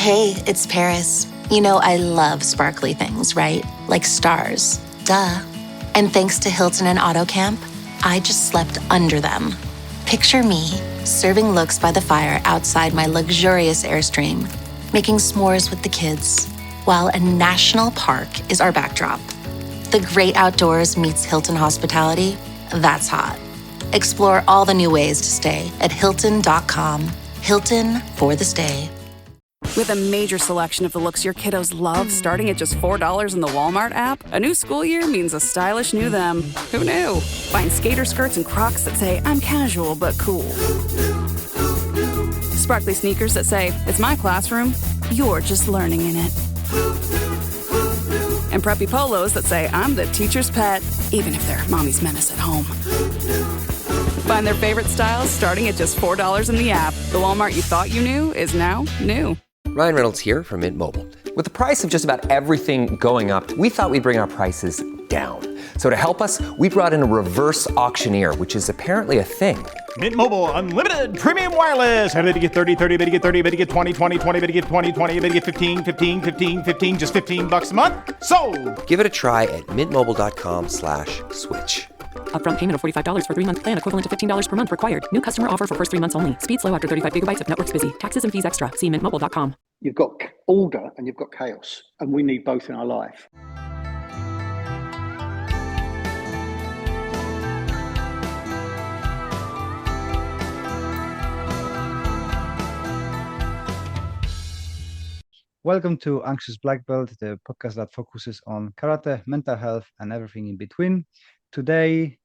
Hey, it's Paris. You know, I love sparkly things, right? Like stars. Duh. And thanks to Hilton and AutoCamp, I just slept under them. Picture me, serving looks by the fire outside my luxurious Airstream, making s'mores with the kids, while a national park is our backdrop. The great outdoors meets Hilton hospitality. That's hot. Explore all the new ways to stay at Hilton.com. Hilton for the stay. With a major selection of the looks your kiddos love starting at just $4 in the Walmart app, a new school year means a stylish new them. Who knew? Find skater skirts and Crocs that say, I'm casual but cool. Sparkly sneakers that say, it's my classroom, you're just learning in it. And preppy polos that say, I'm the teacher's pet, even if they're mommy's menace at home. Find their favorite styles starting at just $4 in the app. The Walmart you thought you knew is now new. Ryan Reynolds here from Mint Mobile. With the price of just about everything going up, we thought we'd bring our prices down. So to help us, we brought in a reverse auctioneer, which is apparently a thing. Mint Mobile Unlimited Premium Wireless. How to get 30, 30, how to get 30, how to get 20, 20, 20, how to get 20, 20, how to get 15, 15, 15, 15, just $15 a month? Sold! Give it a try at mintmobile.com/switch. Upfront payment of $45 for 3-month plan, equivalent to $15 per month required. New customer offer for first 3 months only. Speed slow after 35 gigabytes if network's busy. Taxes and fees extra. See mintmobile.com. You've got order and you've got chaos, and we need both in our life. Welcome to Anxious Black Belt, the podcast that focuses on karate, mental health, and everything in between. Today,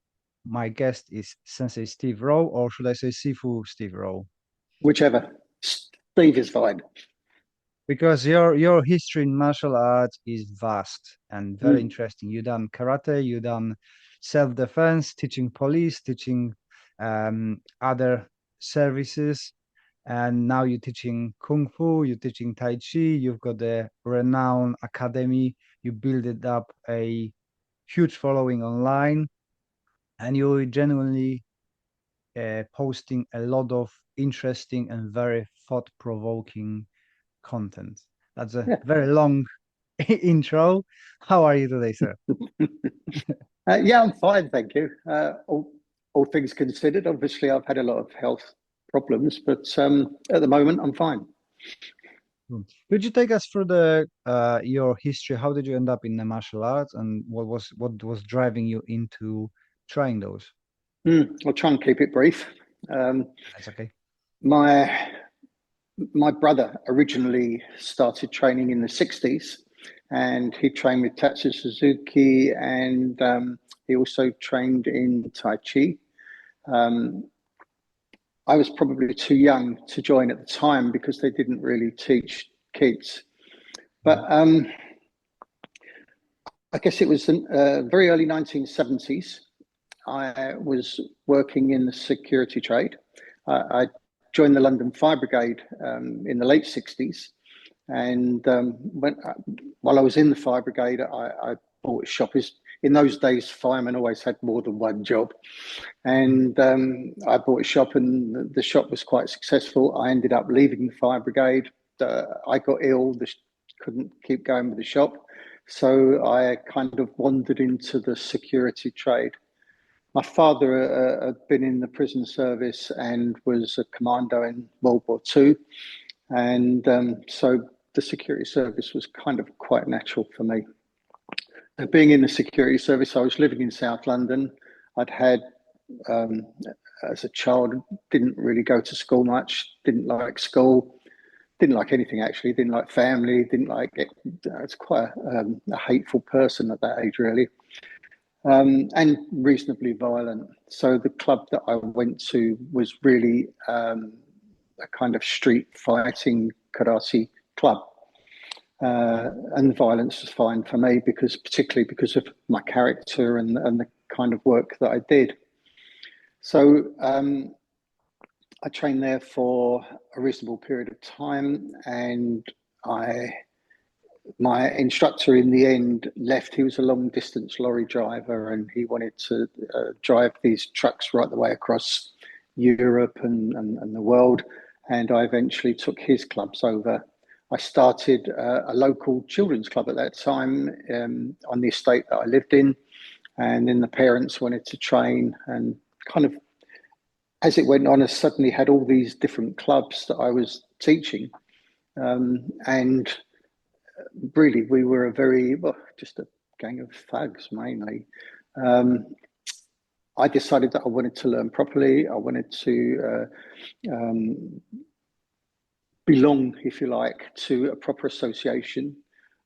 my guest is Sensei Steve Rowe, or should I say Sifu Steve Rowe? Whichever. Steve is fine. Because your history in martial arts is vast and very interesting. You've done karate, you've done self-defense, teaching police, teaching other services, and now you're teaching Kung Fu, you're teaching Tai Chi, you've got a renowned academy, you build it up a huge following online, and you're genuinely posting a lot of interesting and very thought-provoking content. That's a very long intro. How are you today, sir? Yeah, I'm fine, thank you. All things considered, obviously I've had a lot of health problems, but at the moment I'm fine. Could you take us through the your history? How did you end up in the martial arts, and what was driving you into trying those? I'll try and keep it brief. That's okay. My brother originally started training in the 60s, and he trained with Tatsu Suzuki, and he also trained in Tai Chi. I was probably too young to join at the time because they didn't really teach kids. But I guess it was in very early 1970s. I was working in the security trade. I joined the London Fire Brigade in the late 60s. And while I was in the Fire Brigade, I bought a shop. In those days, firemen always had more than one job. And I bought a shop, and the shop was quite successful. I ended up leaving the Fire Brigade. I got ill, couldn't keep going with the shop. So I kind of wandered into the security trade. My father had been in the prison service and was a commando in World War II. And so the security service was kind of quite natural for me. Being in the security service, I was living in South London. I'd had, as a child, didn't really go to school much, didn't like school, didn't like anything actually, didn't like family, didn't like it. I was quite a hateful person at that age, really. And reasonably violent. So the club that I went to was really a kind of street fighting karate club. And the violence was fine for me, particularly because of my character and the kind of work that I did. So I trained there for a reasonable period of time, and my instructor in the end left. He was a long distance lorry driver, and he wanted to drive these trucks right the way across Europe and the world. And I eventually took his clubs over. I started a local children's club at that time on the estate that I lived in. And then the parents wanted to train, and kind of as it went on, I suddenly had all these different clubs that I was teaching. And really, we were just a gang of thugs mainly. I decided that I wanted to learn properly. I wanted to belong, if you like, to a proper association.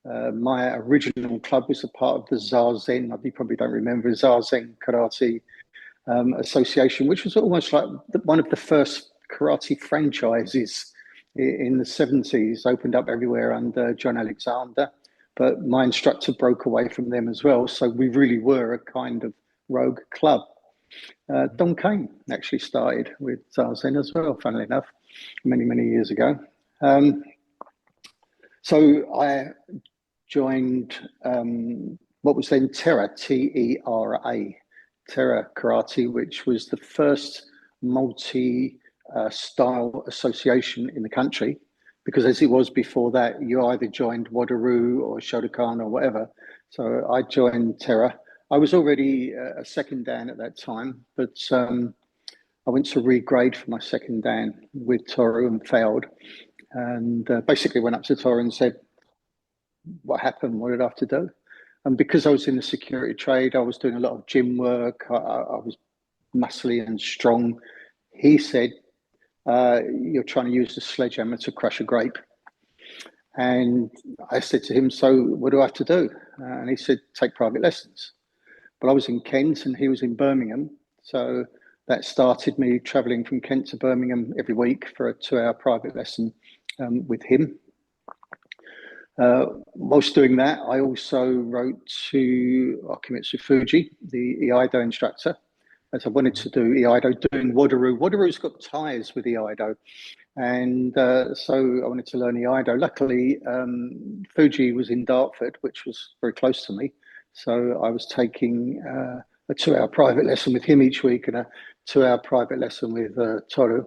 My original club was a part of the Zazen. You probably don't remember Zazen Karate Association, which was almost like one of the first karate franchises in the 70s, opened up everywhere under John Alexander. But my instructor broke away from them as well. So we really were a kind of rogue club. Don Kane actually started with Zazen as well, funnily enough, many, many years ago. So I joined what was then Terra, T-E-R-A, Terra Karate, which was the first multi-style association in the country, because as it was before that, you either joined Wadaru or Shotokan or whatever. So I joined Terra. I was already a second Dan at that time, but I went to regrade for my second Dan with Toru and failed. And basically went up to Toru and said, what happened? What did I have to do? And because I was in the security trade, I was doing a lot of gym work. I was muscly and strong. He said, you're trying to use the sledgehammer to crush a grape. And I said to him, so what do I have to do? And he said, take private lessons. But I was in Kent and he was in Birmingham. So that started me traveling from Kent to Birmingham every week for a 2-hour private lesson with him. Whilst doing that, I also wrote to Okimitsu Fuji, the Iaido instructor, as I wanted to do Iaido, doing Wadaru. Wadaru's got ties with Iaido. And so I wanted to learn Iaido. Luckily, Fuji was in Dartford, which was very close to me. So I was taking a 2-hour private lesson with him each week and a 2-hour private lesson with Toru.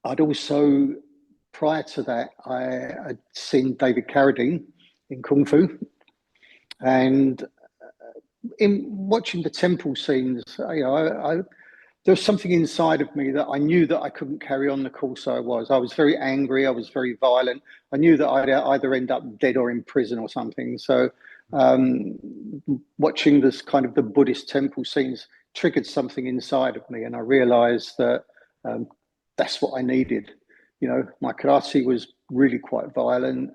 I'd also, prior to that, I'd seen David Carradine in Kung Fu. And in watching the temple scenes, there was something inside of me that I knew that I couldn't carry on the course I was. I was very angry. I was very violent. I knew that I'd either end up dead or in prison or something. So watching this kind of the Buddhist temple scenes triggered something inside of me. And I realized that that's what I needed. You know, my karate was really quite violent.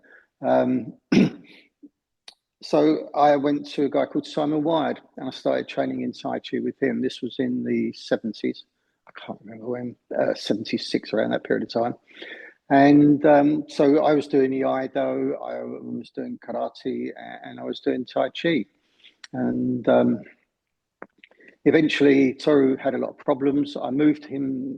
So I went to a guy called Simon Wyatt and I started training in Tai Chi with him. This was in the 70s. I can't remember when, 76, around that period of time. And so I was doing Iaido, I was doing karate, and I was doing Tai Chi. And eventually Toru had a lot of problems. I moved him.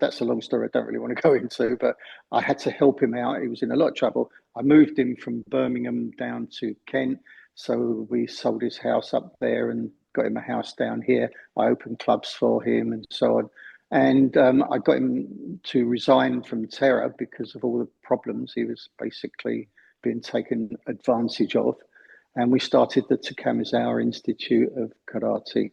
That's a long story I don't really want to go into, but I had to help him out. He was in a lot of trouble. I moved him from Birmingham down to Kent. So we sold his house up there and got him a house down here. I opened clubs for him and so on. And I got him to resign from Terra because of all the problems. He was basically being taken advantage of. And we started the Takamizawa Institute of Karate.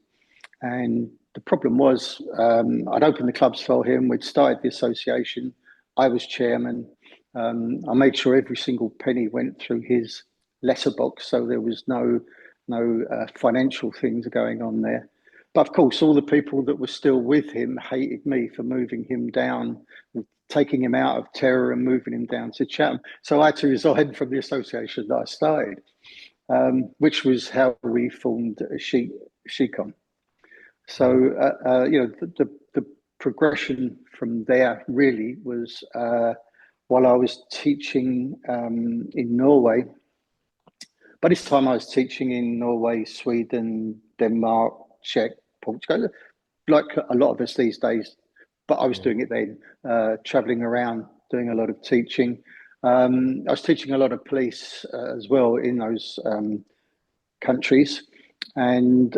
And the problem was, I'd opened the clubs for him. We'd started the association. I was chairman. I made sure every single penny went through his letterbox, so there was no financial things going on there. But of course, all the people that were still with him hated me for moving him down, taking him out of Terra and moving him down to Chatham. So I had to resign from the association that I started, which was how we formed Shi Kon. So, the progression from there really was while I was teaching in Norway. By this time, I was teaching in Norway, Sweden, Denmark, Czech, Portugal, like a lot of us these days. But I was doing it then, traveling around, doing a lot of teaching. I was teaching a lot of police as well in those countries. And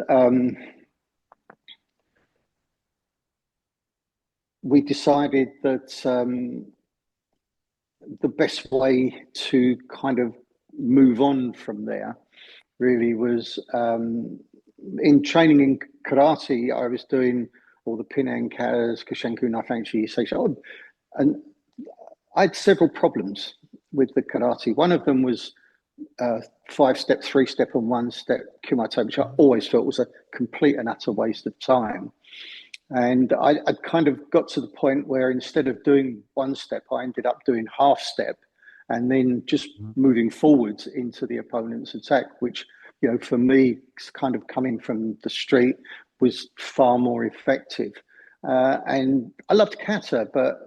we decided that the best way to kind of move on from there really was in training in karate. I was doing all the Pinan Kaz, Koshenku, Naifanshi, Seisho, and I had several problems with the karate. One of them was 5-step, 3-step, and 1-step Kumato, which I always felt was a complete and utter waste of time. And I kind of got to the point where instead of doing 1-step, I ended up doing 1/2-step and then just moving forwards into the opponent's attack, which, you know, for me, kind of coming from the street, was far more effective. And I loved kata, but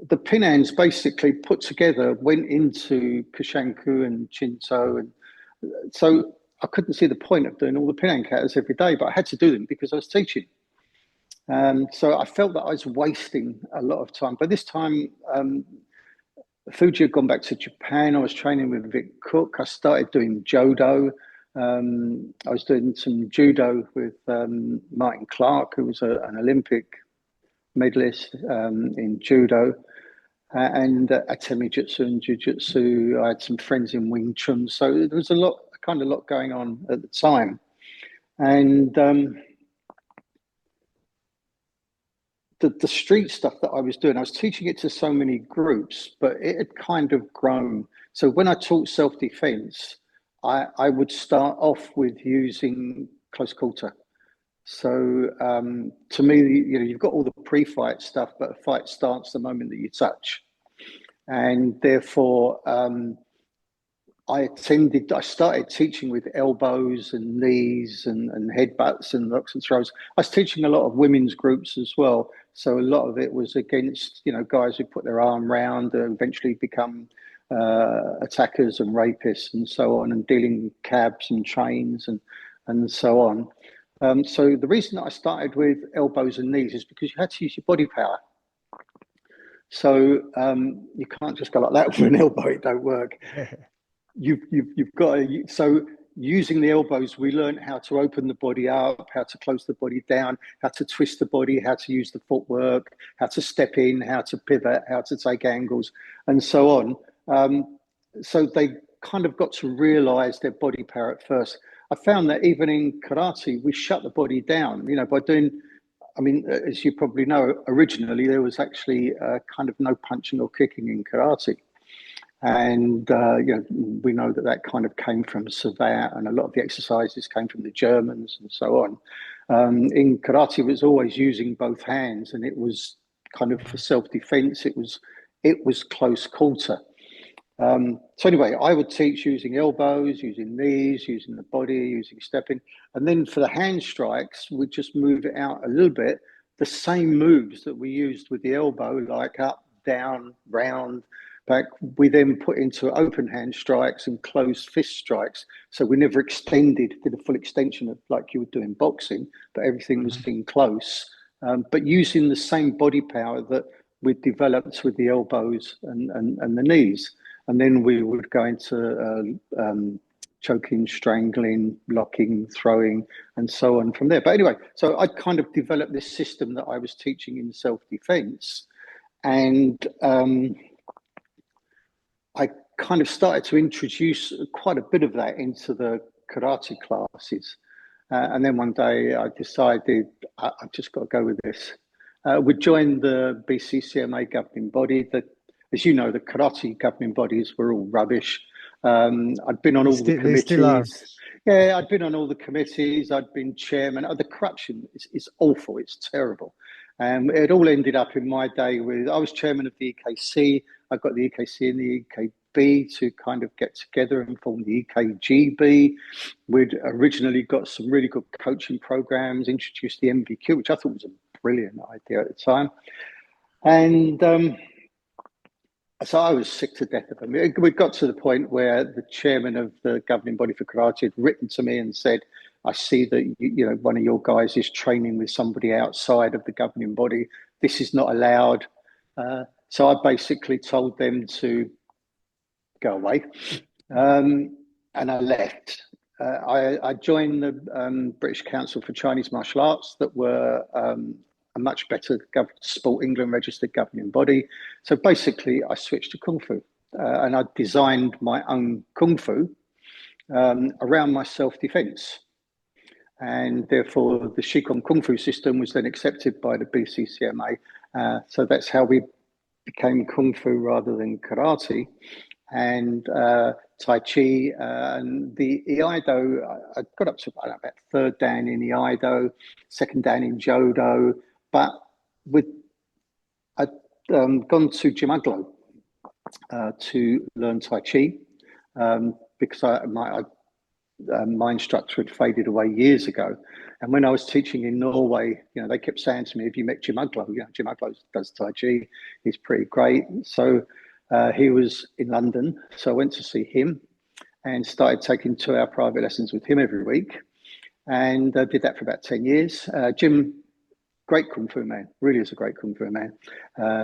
the Pinans basically put together went into Koshanku and Shinto. And so I couldn't see the point of doing all the Pinan katas every day, but I had to do them because I was teaching. So I felt that I was wasting a lot of time. By this time, Fuji had gone back to Japan. I was training with Vic Cook. I started doing Jodo. I was doing some judo with Martin Clark, who was an Olympic medalist in judo, and Atemi Jutsu and Jiu-Jitsu. I had some friends in Wing Chun. So there was a lot going on at the time. And the street stuff that I was doing, I was teaching it to so many groups, but it had kind of grown. So when I taught self-defense, I would start off with using close quarter. So to me, you know, you've got all the pre-fight stuff, but a fight starts the moment that you touch. And therefore, I started teaching with elbows and knees and headbutts and locks and throws. I was teaching a lot of women's groups as well. So a lot of it was against, you know, guys who put their arm round and eventually become attackers and rapists and so on, and dealing with cabs and trains and so on. So the reason that I started with elbows and knees is because you had to use your body power. So you can't just go like that with an elbow, it don't work. You've got to, so using the elbows, we learned how to open the body up, how to close the body down, how to twist the body, how to use the footwork, how to step in, how to pivot, how to take angles, and so on. So they kind of got to realize their body power at first. I found that even in karate, we shut the body down, you know, by doing, I mean, as you probably know, originally there was actually kind of no punching or kicking in karate. And you know, we know that kind of came from Savat, and a lot of the exercises came from the Germans and so on. In karate, it was always using both hands, and it was kind of for self-defense. It was close quarter. So anyway, I would teach using elbows, using knees, using the body, using stepping. And then for the hand strikes, we just move it out a little bit. The same moves that we used with the elbow, like up, down, round, back, we then put into open hand strikes and closed fist strikes. So we never did a full extension of like you would do in boxing, but everything was in close. But using the same body power that we developed with the elbows and the knees. And then we would go into choking, strangling, locking, throwing, and so on from there. But anyway, so I kind of developed this system that I was teaching in self-defense. And I kind of started to introduce quite a bit of that into the karate classes. And then one day I decided I've just got to go with this. We joined the BCCMA governing body. As you know, the karate governing bodies were all rubbish. I'd been on all the committees. Yeah, I'd been on all the committees. I'd been chairman. The corruption is awful. It's terrible. And it all ended up in my day with, I was chairman of the EKC. I got the EKC and the EKB to kind of get together and form the EKGB. We'd originally got some really good coaching programs, introduced the MVQ, which I thought was a brilliant idea at the time. And so I was sick to death of them. We got to the point where the chairman of the governing body for karate had written to me and said, I see that you know one of your guys is training with somebody outside of the governing body. This is not allowed. So I basically told them to go away, and I left. I joined the British Council for Chinese Martial Arts that were a much better Sport England registered governing body. So basically, I switched to Kung Fu, and I designed my own Kung Fu around my self-defense. And therefore, the Shi Kon Kung Fu system was then accepted by the BCCMA. So that's how we became Kung Fu rather than karate. And Tai Chi and the Iaido, I got up to about third dan in Iaido, second dan in Jodo. But I'd gone to Gym Uglow to learn Tai Chi because my instructor had faded away years ago. And when I was teaching in Norway, they kept saying to me, "Have you met Jim Uglow? Jim Uglow does Tai Chi. He's pretty great." So he was in London. So I went to see him and started taking 2-hour private lessons with him every week. And did that for about 10 years. Jim, great Kung Fu man, really is a great Kung Fu man.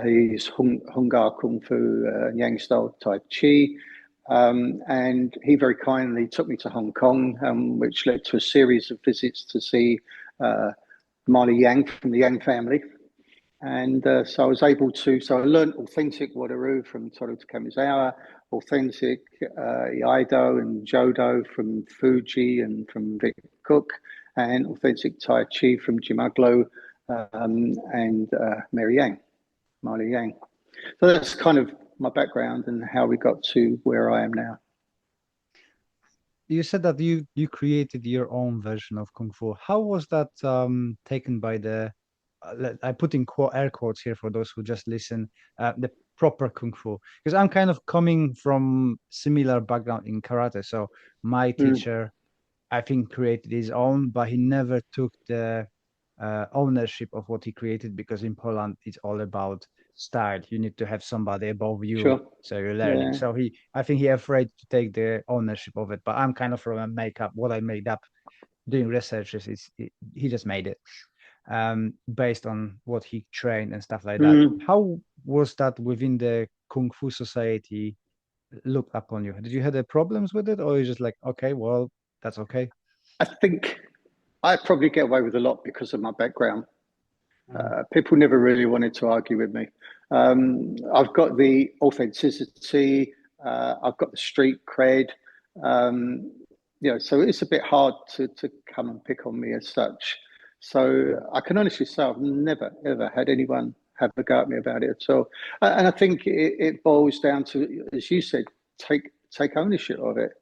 He's Hungar Kung Fu, Yang style Tai Chi. And he very kindly took me to Hong Kong, which led to a series of visits to see Marley Yang from the Yang family. And so I was able to, I learned authentic Wadaroo from Toru Takamizawa, authentic Iaido and Jodo from Fuji and from Vic Cook, and authentic Tai Chi from Jim Uglow and Marley Yang. So that's kind of my background and how we got to where I am now. You said that you created your own version of Kung Fu. How was that taken by the, I put in air quotes here for those who just listen, the proper Kung Fu? Because I'm kind of coming from similar background in karate. So my teacher, I think, created his own, but he never took the ownership of what he created, because in Poland, it's all about style. You need to have somebody above you, sure. So you're learning. So I think he's afraid to take the ownership of it. But I'm kind of from a makeup. What I made up doing researches he just made it based on what he trained and stuff like that. How was that within the Kung Fu society looked upon you? Did you have the problems with it, or you just like, okay, well, that's okay? I think I probably get away with a lot because of my background. People never really wanted to argue with me. I've got the authenticity. I've got the street cred. So it's a bit hard to come and pick on me as such. So I can honestly say I've never, ever had anyone have a go at me about it at all. And I think it boils down to, as you said, take ownership of it.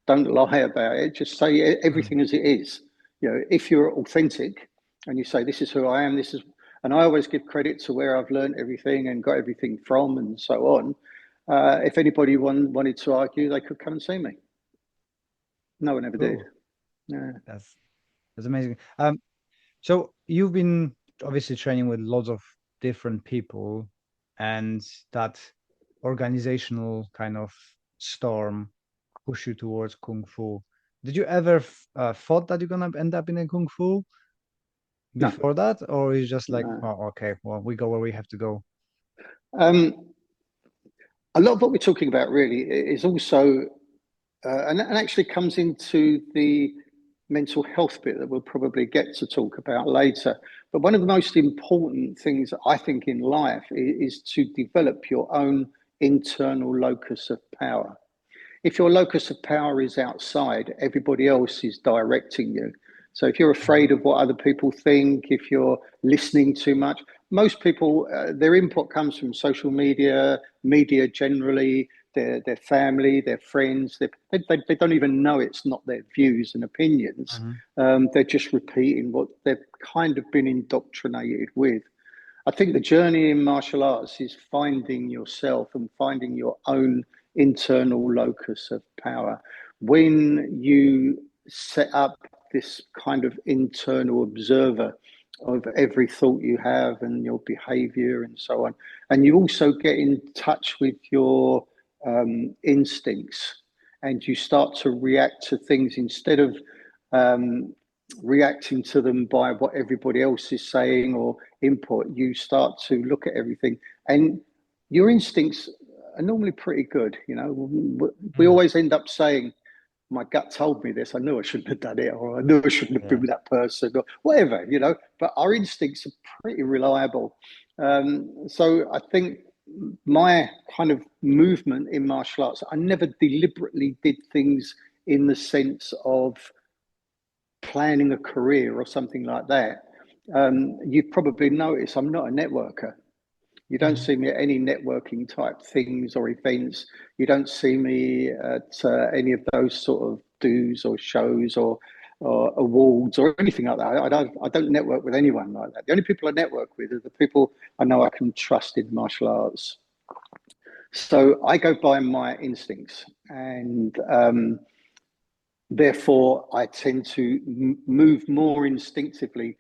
Don't lie about it. Just say everything as it is. If you're authentic and you say, this is who I am, and I always give credit to where I've learned everything and got everything from and so on. If anybody wanted to argue, they could come and see me. No one ever did. Yeah. That's amazing. So you've been obviously training with lots of different people, and that organizational kind of storm push you towards Kung Fu. Did you ever thought that you're gonna end up in a Kung Fu before that, or is just like, oh, okay, well, we go where we have to go? A lot of what we're talking about really is also, and actually comes into the mental health bit that we'll probably get to talk about later. But one of the most important things I think in life is to develop your own internal locus of power. If your locus of power is outside, everybody else is directing you. So if you're afraid of what other people think, if you're listening too much, most people, their input comes from social media generally, their family, their friends. They don't even know it's not their views and opinions. They're just repeating what they've kind of been indoctrinated with. I think the journey in martial arts is finding yourself and finding your own internal locus of power. When you set up this kind of internal observer of every thought you have and your behavior and so on, and you also get in touch with your instincts, and you start to react to things instead of reacting to them by what everybody else is saying or input. You start to look at everything, and your instincts are normally pretty good. We always end up saying, my gut told me this. I knew I shouldn't have done it, or I knew I shouldn't have been with that person, or whatever, you know. But our instincts are pretty reliable. So I think my kind of movement in martial arts, I never deliberately did things in the sense of planning a career or something like that. You probably notice I'm not a networker. You don't see me at any networking type things or events. You don't see me at any of those sort of do's or shows or awards or anything like that. I don't network with anyone like that. The only people I network with are the people I know I can trust in martial arts. So I go by my instincts, and therefore I tend to move more instinctively.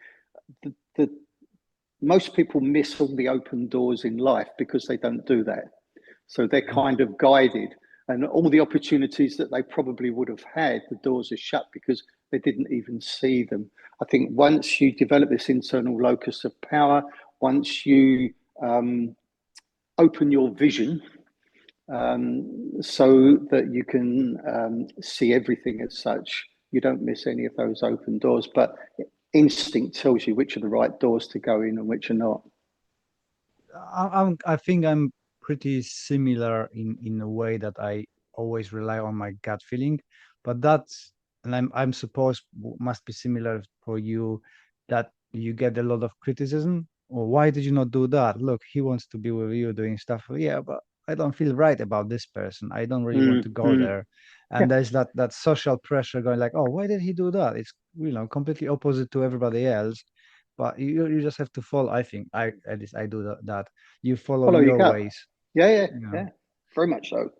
Most people miss all the open doors in life because they don't do that. So they're kind of guided, and all the opportunities that they probably would have had, the doors are shut because they didn't even see them. I think once you develop this internal locus of power, once you open your vision so that you can see everything as such, you don't miss any of those open doors. But instinct tells you which are the right doors to go in and which are not. I think I'm pretty similar in a way that I always rely on my gut feeling, but that's, and I'm supposed must be similar for you, that you get a lot of criticism. Or why did you not do that? Look, he wants to be with you doing stuff. Yeah, but I don't feel right about this person. I don't really want to go there. Yeah. And there's that social pressure going like, oh, why did he do that? It's, you know, completely opposite to everybody else. But you just have to follow. I think at least I do that. You follow Follow your your gut. ways. Yeah, You know. yeah, very much so.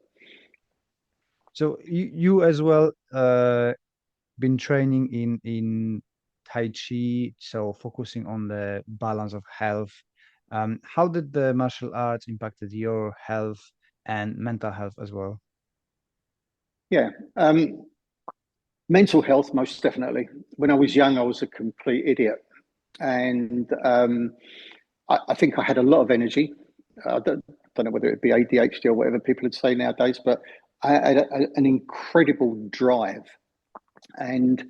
So you as well been training in Tai Chi, so focusing on the balance of health. How did the martial arts impacted your health and mental health as well? Yeah, mental health, most definitely. When I was young, I was a complete idiot. And I think I had a lot of energy. I don't know whether it be ADHD or whatever people would say nowadays, but I had an incredible drive. And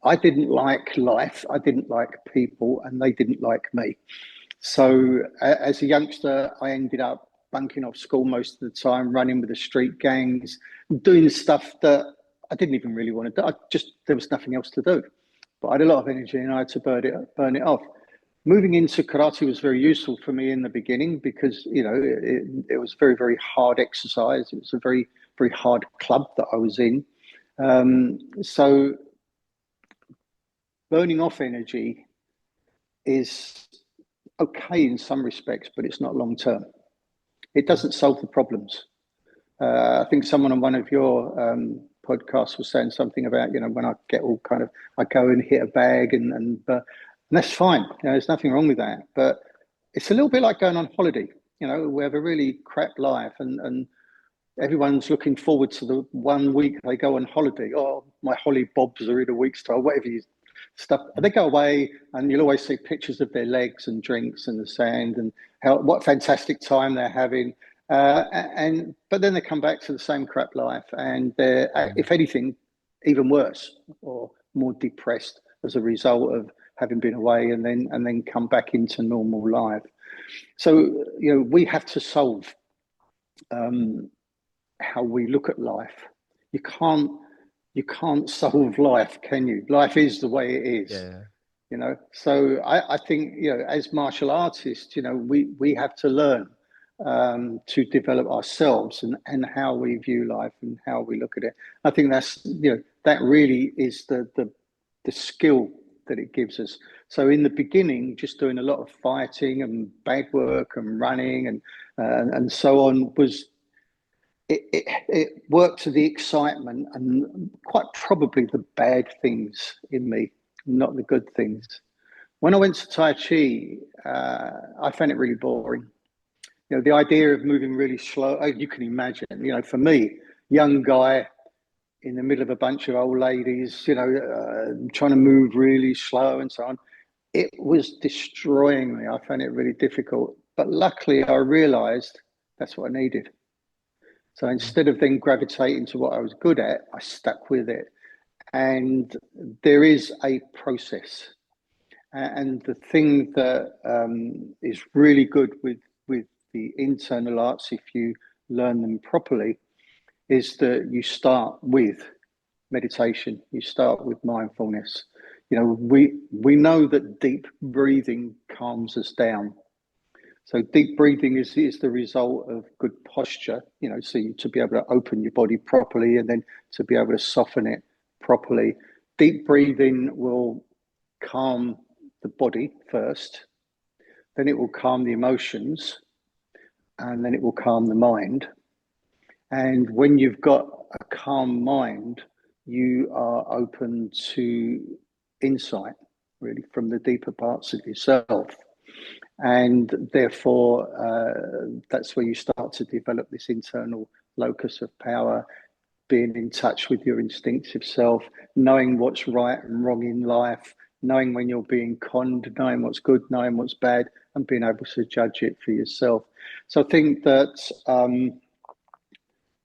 I didn't like life, I didn't like people, and they didn't like me. So as a youngster, I ended up bunking off school most of the time, running with the street gangs, doing stuff that I didn't even really want to do. There was nothing else to do. But I had a lot of energy and I had to burn it off. Moving into karate was very useful for me in the beginning because, you know, it was very, very hard exercise. It was a very, very hard club that I was in. So burning off energy is okay in some respects, but it's not long term. It doesn't solve the problems. I think someone on one of your podcasts was saying something about, you know, when I get all kind of, I go and hit a bag and that's fine. You know, there's nothing wrong with that. But it's a little bit like going on holiday. You know, we have a really crap life and everyone's looking forward to the 1 week they go on holiday. Oh, my holly bobs are in a week's time, whatever you stuff. They go away and you'll always see pictures of their legs and drinks and the sand and what fantastic time they're having. But then they come back to the same crap life and they're, if anything, even worse or more depressed as a result of having been away and then come back into normal life. So, you know, we have to solve how we look at life. You can't solve life, can you? Life is the way it is. Yeah. You know, so I think, you know, as martial artists, you know, we have to learn to develop ourselves and how we view life and how we look at it. I think that's, you know, that really is the skill that it gives us. So in the beginning, just doing a lot of fighting and bag work and running and so on was, it worked to the excitement and quite probably the bad things in me, not the good things. When I went to Tai Chi, I found it really boring. You know, the idea of moving really slow, you can imagine, you know, for me, young guy in the middle of a bunch of old ladies, you know, trying to move really slow and so on, it was destroying me. I found it really difficult. But luckily, I realized that's what I needed. So instead of then gravitating to what I was good at, I stuck with it. And there is a process. And the thing that is really good with the internal arts, if you learn them properly, is that you start with meditation. You start with mindfulness. You know, we know that deep breathing calms us down. So deep breathing is the result of good posture, you know, so to be able to open your body properly and then to be able to soften it properly. Deep breathing will calm the body first, then it will calm the emotions, and then it will calm the mind. And when you've got a calm mind, you are open to insight, really, from the deeper parts of yourself. And therefore, that's where you start to develop this internal locus of power, being in touch with your instinctive self, knowing what's right and wrong in life, knowing when you're being conned, knowing what's good, knowing what's bad, and being able to judge it for yourself. So I think that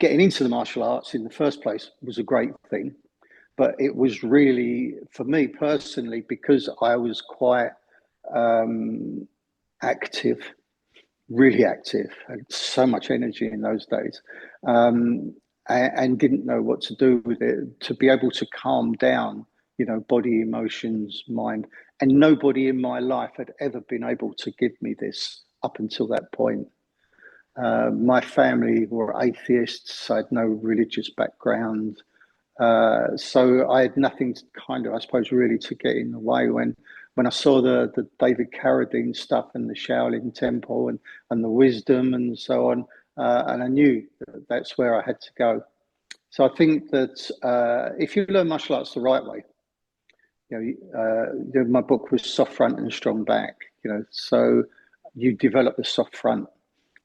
getting into the martial arts in the first place was a great thing, but it was really, for me personally, because I was quite active, really active, had so much energy in those days, and didn't know what to do with it, to be able to calm down, you know, body, emotions, mind. And nobody in my life had ever been able to give me this up until that point. My family were atheists. I had no religious background. So I had nothing to kind of, I suppose, really to get in the way when I saw the David Carradine stuff and the Shaolin Temple and the wisdom and so on, and I knew that's where I had to go. So I think that if you learn martial arts the right way, you know, my book was Soft Front and Strong Back, you know, so you develop the soft front.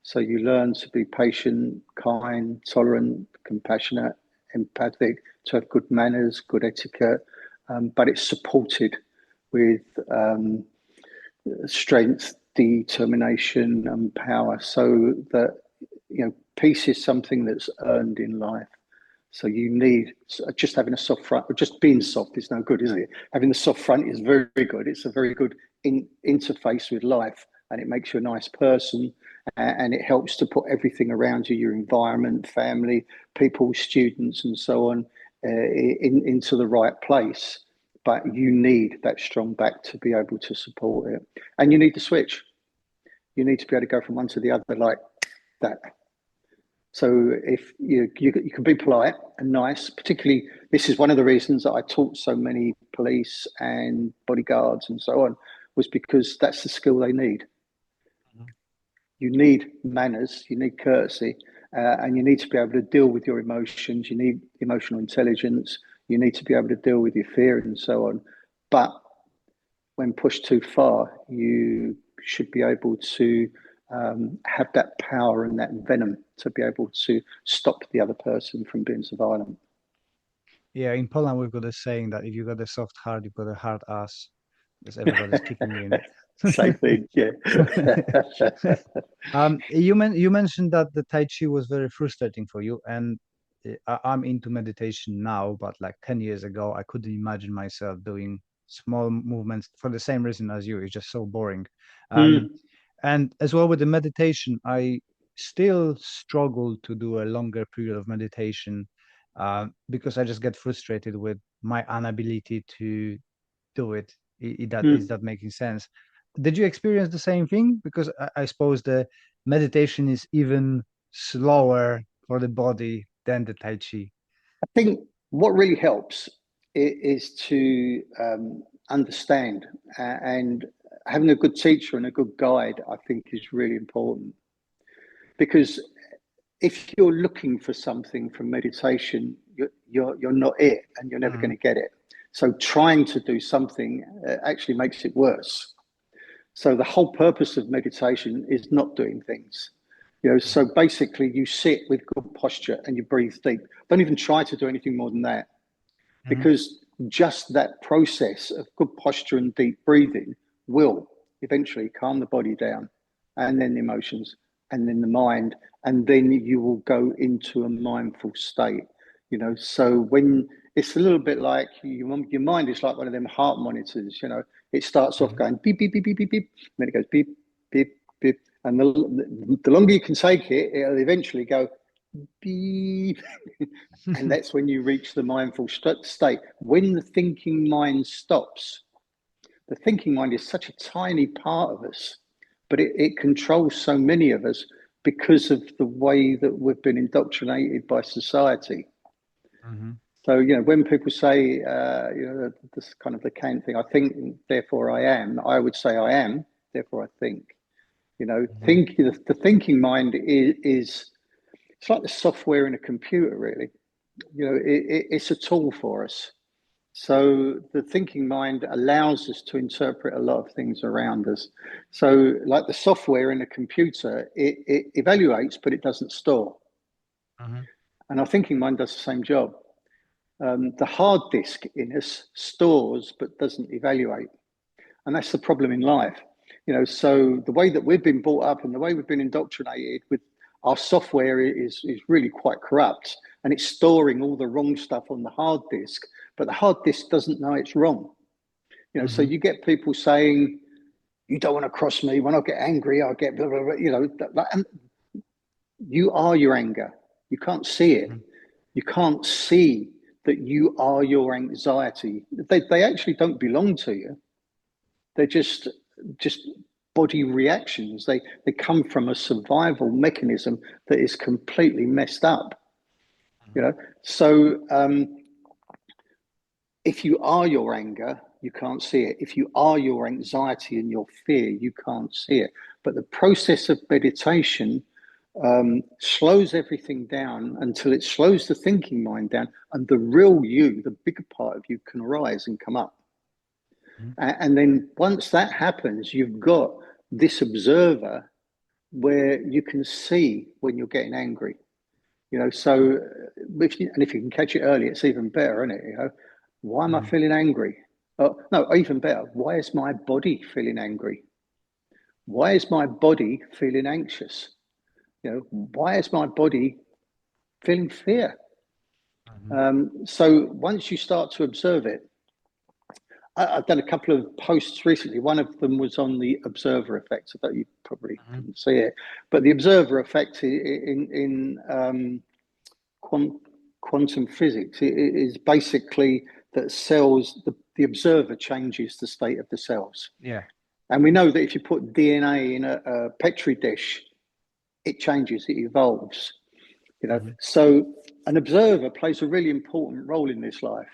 So you learn to be patient, kind, tolerant, compassionate, empathic, to have good manners, good etiquette, but it's supported with strength, determination, and power. So that, you know, peace is something that's earned in life. So you need, just having a soft front, or just being soft is no good, is it? Having the soft front is very, very good. It's a very good interface with life, and it makes you a nice person, and it helps to put everything around you, your environment, family, people, students, and so on, into the right place. But you need that strong back to be able to support it. And you need to switch. You need to be able to go from one to the other like that. So if you can be polite and nice, particularly, this is one of the reasons that I taught so many police and bodyguards and so on, was because that's the skill they need. You need manners, you need courtesy, and you need to be able to deal with your emotions. You need emotional intelligence. You need to be able to deal with your fear and so on. But when pushed too far, you should be able to have that power and that venom to be able to stop the other person from being so violent. Yeah, in Poland we've got a saying that if you got a soft heart, you've got a hard ass, because everybody's kicking you in it. Same thing, yeah. You mentioned that the Tai Chi was very frustrating for you, and I'm into meditation now, but like 10 years ago, I couldn't imagine myself doing small movements for the same reason as you. It's just so boring. And as well with the meditation, I still struggle to do a longer period of meditation because I just get frustrated with my inability to do it. Is that making sense? Did you experience the same thing? Because I suppose the meditation is even slower for the body than the Tai Chi. I think what really helps is to understand, and having a good teacher and a good guide, I think, is really important. Because if you're looking for something from meditation, you're not it, and you're never going to get it. So trying to do something actually makes it worse. So the whole purpose of meditation is not doing things. You know, so basically you sit with good posture and you breathe deep. Don't even try to do anything more than that, because just that process of good posture and deep breathing will eventually calm the body down, and then the emotions, and then the mind, and then you will go into a mindful state. You know, so when it's a little bit like your mind is like one of them heart monitors. You know, it starts off going beep beep beep beep beep beep, and then it goes beep beep beep, and the longer you can take it, it'll eventually go beep, and that's when you reach the mindful state. When the thinking mind stops, the thinking mind is such a tiny part of us, but it controls so many of us because of the way that we've been indoctrinated by society. So, you know, when people say, you know, this kind of the Kant thing, I think, therefore I am, I would say I am, therefore I think. You know, the thinking mind is it's like the software in a computer, really. You know, it's a tool for us. So the thinking mind allows us to interpret a lot of things around us. So like the software in a computer, it evaluates, but it doesn't store. And our thinking mind does the same job. The hard disk in us stores, but doesn't evaluate. And that's the problem in life. You know, so the way that we've been brought up and the way we've been indoctrinated with our software is really quite corrupt, and it's storing all the wrong stuff on the hard disk, but the hard disk doesn't know it's wrong. You know, so you get people saying, you don't want to cross me. When I get angry, I get blah, blah, blah. You know, and you are your anger. You can't see it. You can't see that you are your anxiety. They actually don't belong to you. They're just body reactions. They come from a survival mechanism that is completely messed up. You know, so if you are your anger, you can't see it. If you are your anxiety and your fear, you can't see it. But the process of meditation slows everything down until it slows the thinking mind down, and the real you, the bigger part of you, can rise and come up. And then once that happens, you've got this observer where you can see when you're getting angry. You know, so if you can catch it early, it's even better, isn't it? You know, why am I feeling angry? Oh, no, even better, why is my body feeling angry? Why is my body feeling anxious? You know, why is my body feeling fear? So once you start to observe it, I've done a couple of posts recently. One of them was on the observer effect. I thought you probably couldn't see it, but the observer effect in quantum physics is basically that cells, the observer changes the state of the cells. Yeah. And we know that if you put DNA in a Petri dish, it changes, it evolves. You know, so an observer plays a really important role in this life.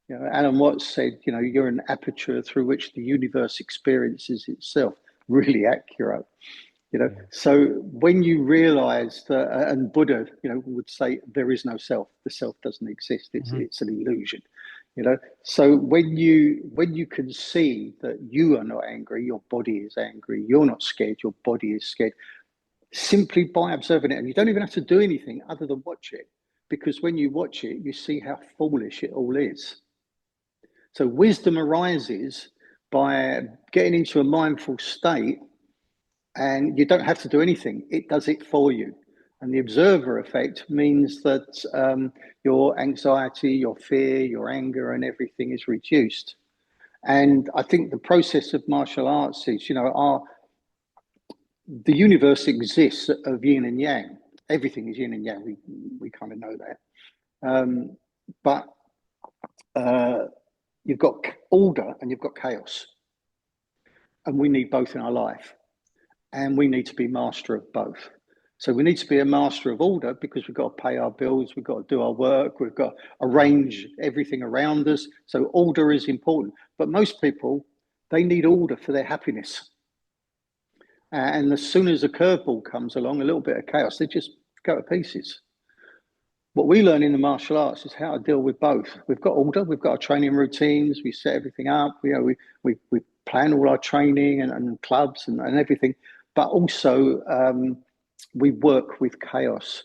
You know, Alan Watts said, you know, you're an aperture through which the universe experiences itself. Really accurate. You know, so when you realize that, and Buddha, you know, would say there is no self. The self doesn't exist. It's an illusion. You know, so when you can see that you are not angry, your body is angry. You're not scared. Your body is scared. Simply by observing it, and you don't even have to do anything other than watch it, because when you watch it, you see how foolish it all is. So wisdom arises by getting into a mindful state, and you don't have to do anything. It does it for you. And the observer effect means that your anxiety, your fear, your anger, and everything is reduced. And I think the process of martial arts is, you know, the universe exists of yin and yang. Everything is yin and yang. We kind of know that. But you've got order and you've got chaos. And we need both in our life. And we need to be master of both. So we need to be a master of order because we've got to pay our bills, we've got to do our work, we've got to arrange everything around us. So order is important. But most people, they need order for their happiness. And as soon as a curveball comes along, a little bit of chaos, they just go to pieces. What we learn in the martial arts is how to deal with both. We've got order, we've got our training routines, we set everything up, we plan all our training and clubs and everything, but also we work with chaos.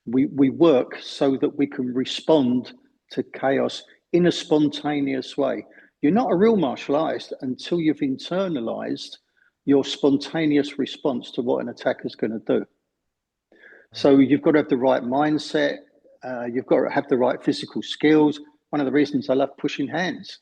We work so that we can respond to chaos in a spontaneous way. You're not a real martial artist until you've internalized your spontaneous response to what an attacker's going to do. So you've got to have the right mindset. You've got to have the right physical skills. One of the reasons I love pushing hands,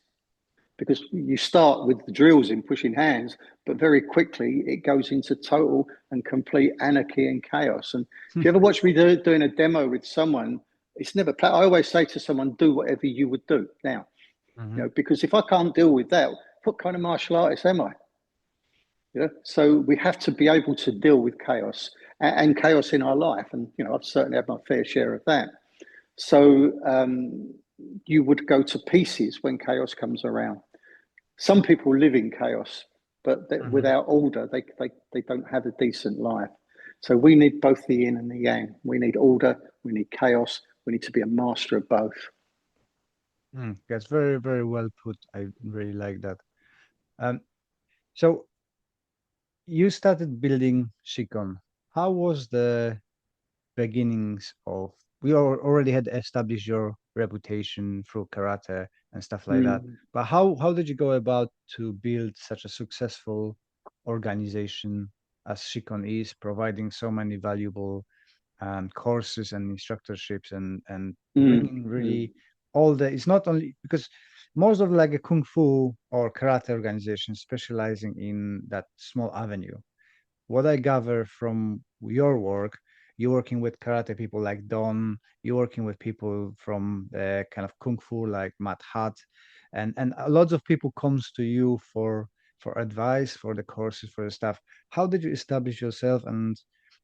because you start with the drills in pushing hands, but very quickly it goes into total and complete anarchy and chaos. And if you ever watch me doing a demo with someone, it's never, I always say to someone, do whatever you would do now. You know, because if I can't deal with that, what kind of martial artist am I? Yeah. So we have to be able to deal with chaos and chaos in our life. And, you know, I've certainly had my fair share of that. So you would go to pieces when chaos comes around. Some people live in chaos, but without order, they don't have a decent life. So we need both the yin and the yang. We need order, we need chaos, we need to be a master of both. That's very, very well put. I really like that. So you started building Shi Kon. How was the beginnings of, we already had established your reputation through karate and stuff like that, but how did you go about to build such a successful organization as Shi Kon is, providing so many valuable courses and instructorships and bringing really all the, it's not only because most of like a kung fu or karate organization specializing in that small avenue. What I gather from your work, you're working with karate people like Don, you're working with people from kind of kung fu like Matt Hatt, and lots of people comes to you for advice, for the courses, for the stuff. How did you establish yourself, and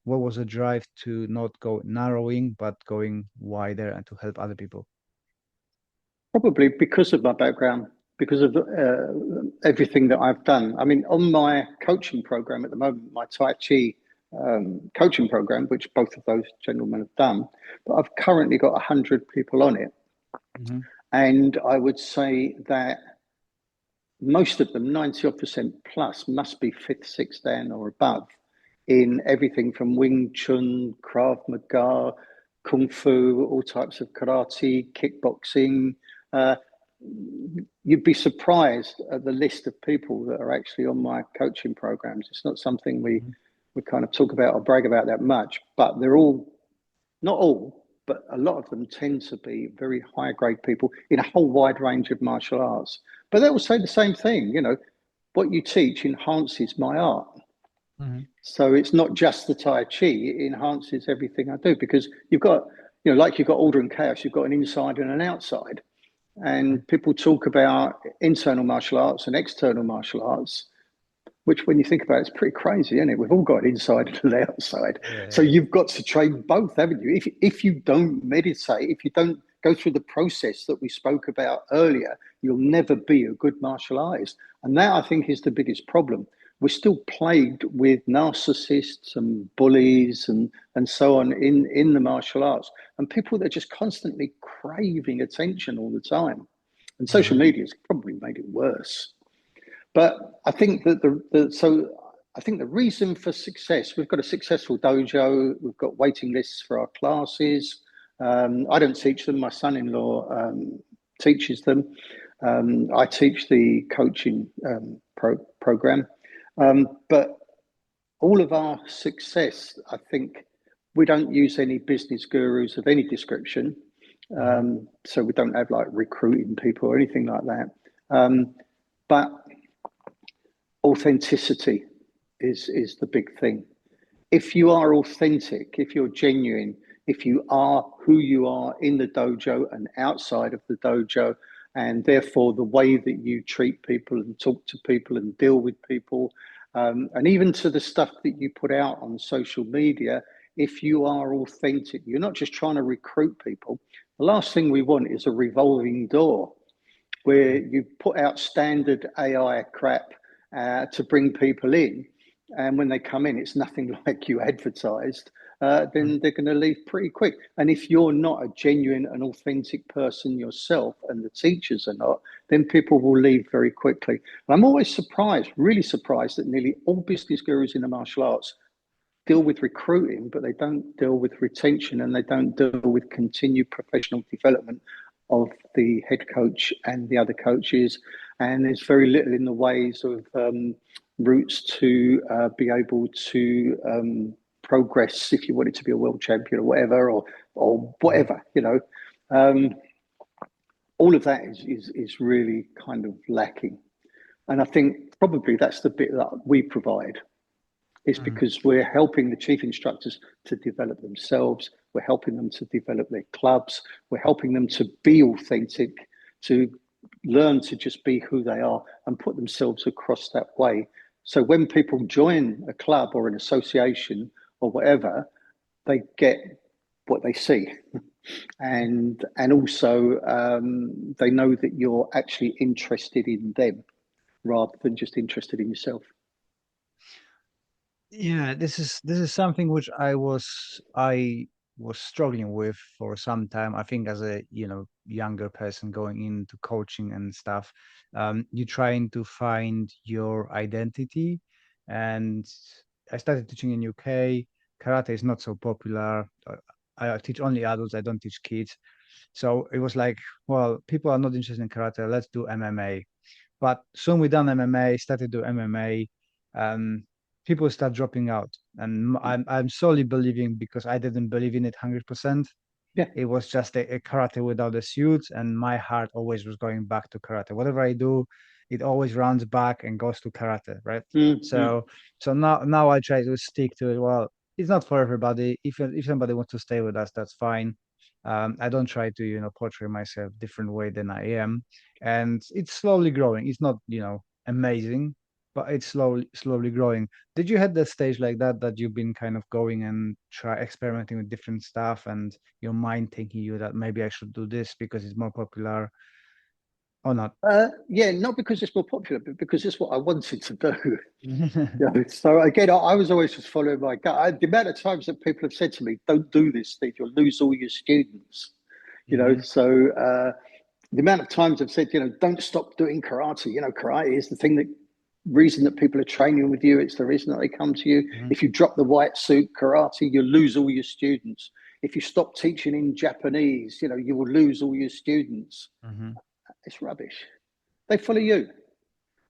what was the drive to not go narrowing but going wider and to help other people? Probably because of my background, because of everything that I've done. I mean, on my coaching program at the moment, my Tai Chi coaching program, which both of those gentlemen have done, but I've currently got 100 people on it. And I would say that most of them, 90% plus, must be 5th, 6th Dan or above in everything from Wing Chun, Krav Maga, Kung Fu, all types of karate, kickboxing. You'd be surprised at the list of people that are actually on my coaching programs. It's not something we kind of talk about or brag about that much, but they're all, not all, but a lot of them tend to be very high grade people in a whole wide range of martial arts. But they will say the same thing, you know, what you teach enhances my art. So it's not just the Tai Chi, it enhances everything I do, because you've got, you know, like you've got order and chaos, you've got an inside and an outside. And people talk about internal martial arts and external martial arts, which when you think about it, it's pretty crazy, isn't it? We've all got an inside and an outside. So you've got to train both, haven't you? If you don't meditate, if you don't go through the process that we spoke about earlier, you'll never be a good martial artist. And that, I think, is the biggest problem. We're still plagued with narcissists and bullies and so on in the martial arts, and people that are just constantly craving attention all the time. And social media has probably made it worse. But I think that I think the reason for success, we've got a successful dojo, we've got waiting lists for our classes. I don't teach them, my son-in-law teaches them. I teach the coaching program. But all of our success, I think, we don't use any business gurus of any description. So we don't have like recruiting people or anything like that. But authenticity is the big thing. If you are authentic, if you're genuine, if you are who you are in the dojo and outside of the dojo, and therefore the way that you treat people and talk to people and deal with people, and even to the stuff that you put out on social media, if you are authentic, you're not just trying to recruit people. The last thing we want is a revolving door where you put out standard AI crap to bring people in, and when they come in, it's nothing like you advertised. Then they're going to leave pretty quick. And if you're not a genuine and authentic person yourself, and the teachers are not, then people will leave very quickly. And I'm always surprised, really surprised, that nearly all business gurus in the martial arts deal with recruiting, but they don't deal with retention, and they don't deal with continued professional development of the head coach and the other coaches. And there's very little in the ways of routes to be able to progress if you wanted to be a world champion or whatever, or whatever, you know. All of that is really kind of lacking. And I think probably that's the bit that we provide, is because we're helping the chief instructors to develop themselves. We're helping them to develop their clubs. We're helping them to be authentic, to learn to just be who they are and put themselves across that way. So when people join a club or an association or whatever, they get what they see. And also they know that you're actually interested in them rather than just interested in yourself. Yeah, this is something which I was struggling with for some time. I think as a younger person going into coaching and stuff, you're trying to find your identity. And I started teaching in UK. Karate is not so popular. I teach only adults. I don't teach kids. So it was like, well, people are not interested in karate. Let's do MMA. But soon we done MMA, started to MMA. People start dropping out, and I'm solely believing, because I didn't believe in it 100%. Yeah. It was just a karate without the suits, and my heart always was going back to karate. Whatever I do, it always runs back and goes to karate, right? So now I try to stick to it. Well, it's not for everybody. If somebody wants to stay with us, that's fine. I don't try to portray myself different way than I am, and it's slowly growing. It's not amazing, but it's slowly growing. Did you had that stage like that you've been kind of going and try experimenting with different stuff, and your mind thinking you that maybe I should do this because it's more popular, or not? Yeah, not because it's more popular, but because it's what I wanted to do. Yeah. So again, I was always just following my gut. The amount of times that people have said to me, "Don't do this, Steve. You'll lose all your students." You know, so the amount of times I've said, don't stop doing karate. Karate is the reason that people are training with you. It's the reason that they come to you. If you drop the white suit karate, you lose all your students. If you stop teaching in Japanese, you will lose all your students. It's rubbish. They follow you.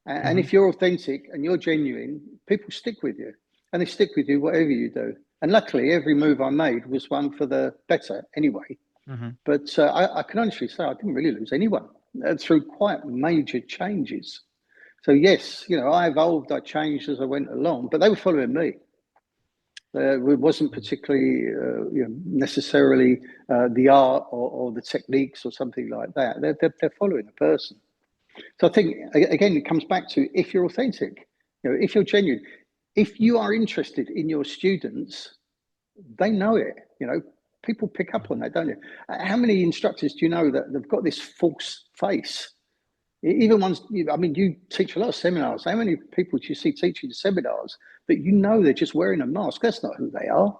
And if you're authentic and you're genuine, people stick with you, and they stick with you whatever you do. And luckily, every move I made was one for the better anyway. But I can honestly say I didn't really lose anyone through quite major changes. So yes, I evolved, I changed as I went along, but they were following me. It wasn't particularly necessarily the art or the techniques or something like that. They're following a person. So I think, again, it comes back to, if you're authentic, if you're genuine, if you are interested in your students, they know it. People pick up on that, don't you? How many instructors do you know that they've got this false face? Even ones, you teach a lot of seminars. How many people do you see teaching seminars that they're just wearing a mask? That's not who they are.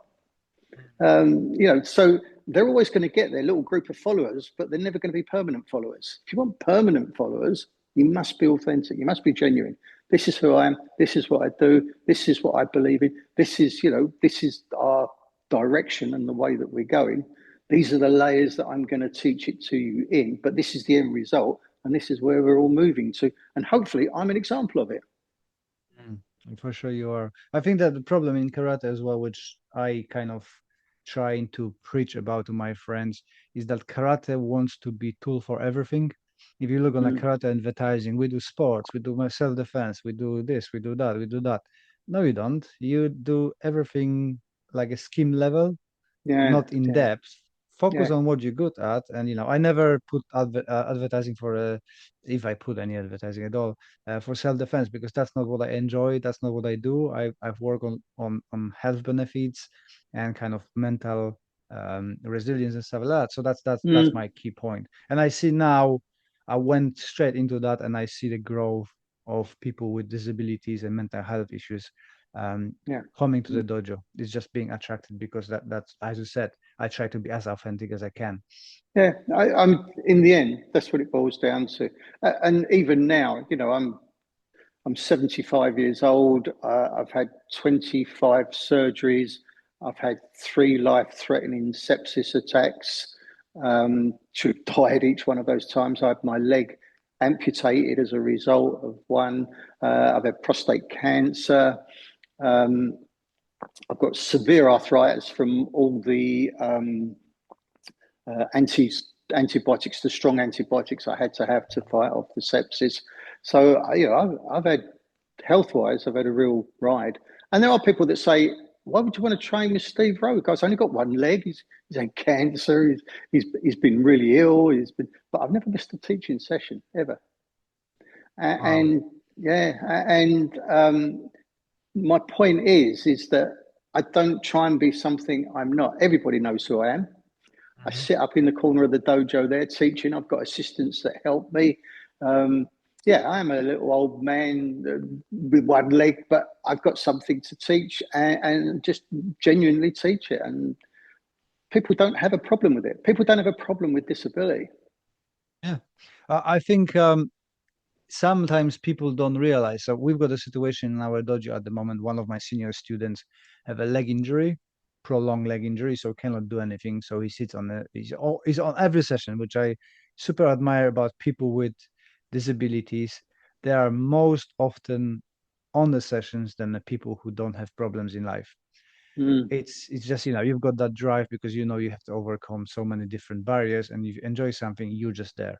So they're always going to get their little group of followers, but they're never going to be permanent followers. If you want permanent followers, you must be authentic. You must be genuine. This is who I am. This is what I do. This is what I believe in. This is our direction and the way that we're going. These are the layers that I'm going to teach it to you in, but this is the end result, and this is where we're all moving to. And hopefully I'm an example of it. For sure you are. I think that the problem in karate as well, which I kind of trying to preach about to my friends, is that karate wants to be tool for everything. If you look on the karate advertising, we do sports, we do self-defense, we do this, we do that, we do that. No, you don't. You do everything like a scheme level, not in depth. Focus on what you're good at. And I never put advertising for if I put any advertising at all for self-defense, because that's not what I enjoy. That's not what I do. I've worked on health benefits and kind of mental resilience and stuff like that. So that's my key point. And I see now, I went straight into that, and I see the growth of people with disabilities and mental health issues coming to the dojo. It's just being attracted because that's, as you said, I try to be as authentic as I can. Yeah, I'm in the end, that's what it boils down to. And even now, I'm 75 years old. I've had 25 surgeries. I've had 3 life-threatening sepsis attacks. Should have died each one of those times. I had my leg amputated as a result of one. I've had prostate cancer. I've got severe arthritis from all the antibiotics, the strong antibiotics I had to have to fight off the sepsis. So, I've had, health-wise, I've had a real ride. And there are people that say, why would you want to train with Steve Rowe? Guy's only got one leg. He's had cancer. He's been really ill. But I've never missed a teaching session ever. And my point is that I don't try and be something I'm not. Everybody knows who I am. I sit up in the corner of the dojo there teaching. I've got assistants that help me. I am a little old man with one leg, but I've got something to teach and just genuinely teach it. And people don't have a problem with it. People don't have a problem with disability. Yeah, I think sometimes people don't realize. So we've got a situation in our dojo at the moment. One of my senior students have a leg injury, prolonged leg injury, so cannot do anything. So he sits on he's on every session, which I super admire about people with disabilities. They are most often on the sessions than the people who don't have problems in life. It's just, you've got that drive because you have to overcome so many different barriers, and if you enjoy something, you're just there.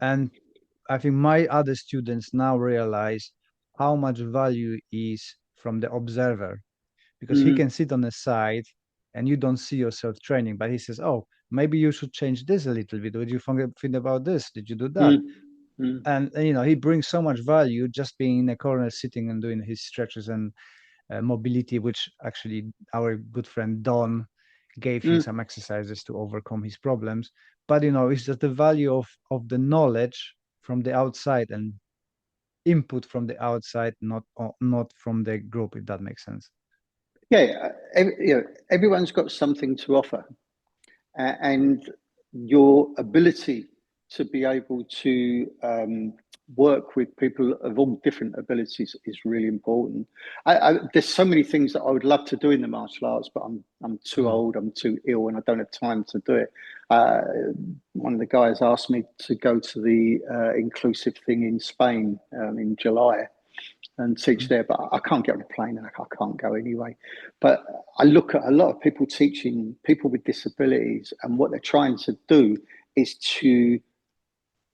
And I think my other students now realize how much value is from the observer, because he can sit on the side and you don't see yourself training, but he says, oh, maybe you should change this a little bit. Did you think about this? Did you do that? And he brings so much value just being in a corner, sitting and doing his stretches and mobility, which actually our good friend Don gave him some exercises to overcome his problems. But it's just the value of the knowledge from the outside and input from the outside, not from the group, if that makes sense. Everyone's got something to offer, and your ability to be able to work with people of all different abilities is really important. There's so many things that I would love to do in the martial arts, but I'm too old, I'm too ill, and I don't have time to do it. One of the guys asked me to go to the inclusive thing in Spain in July and teach there, but I can't get on a plane and I can't go anyway. But I look at a lot of people teaching people with disabilities, and what they're trying to do is to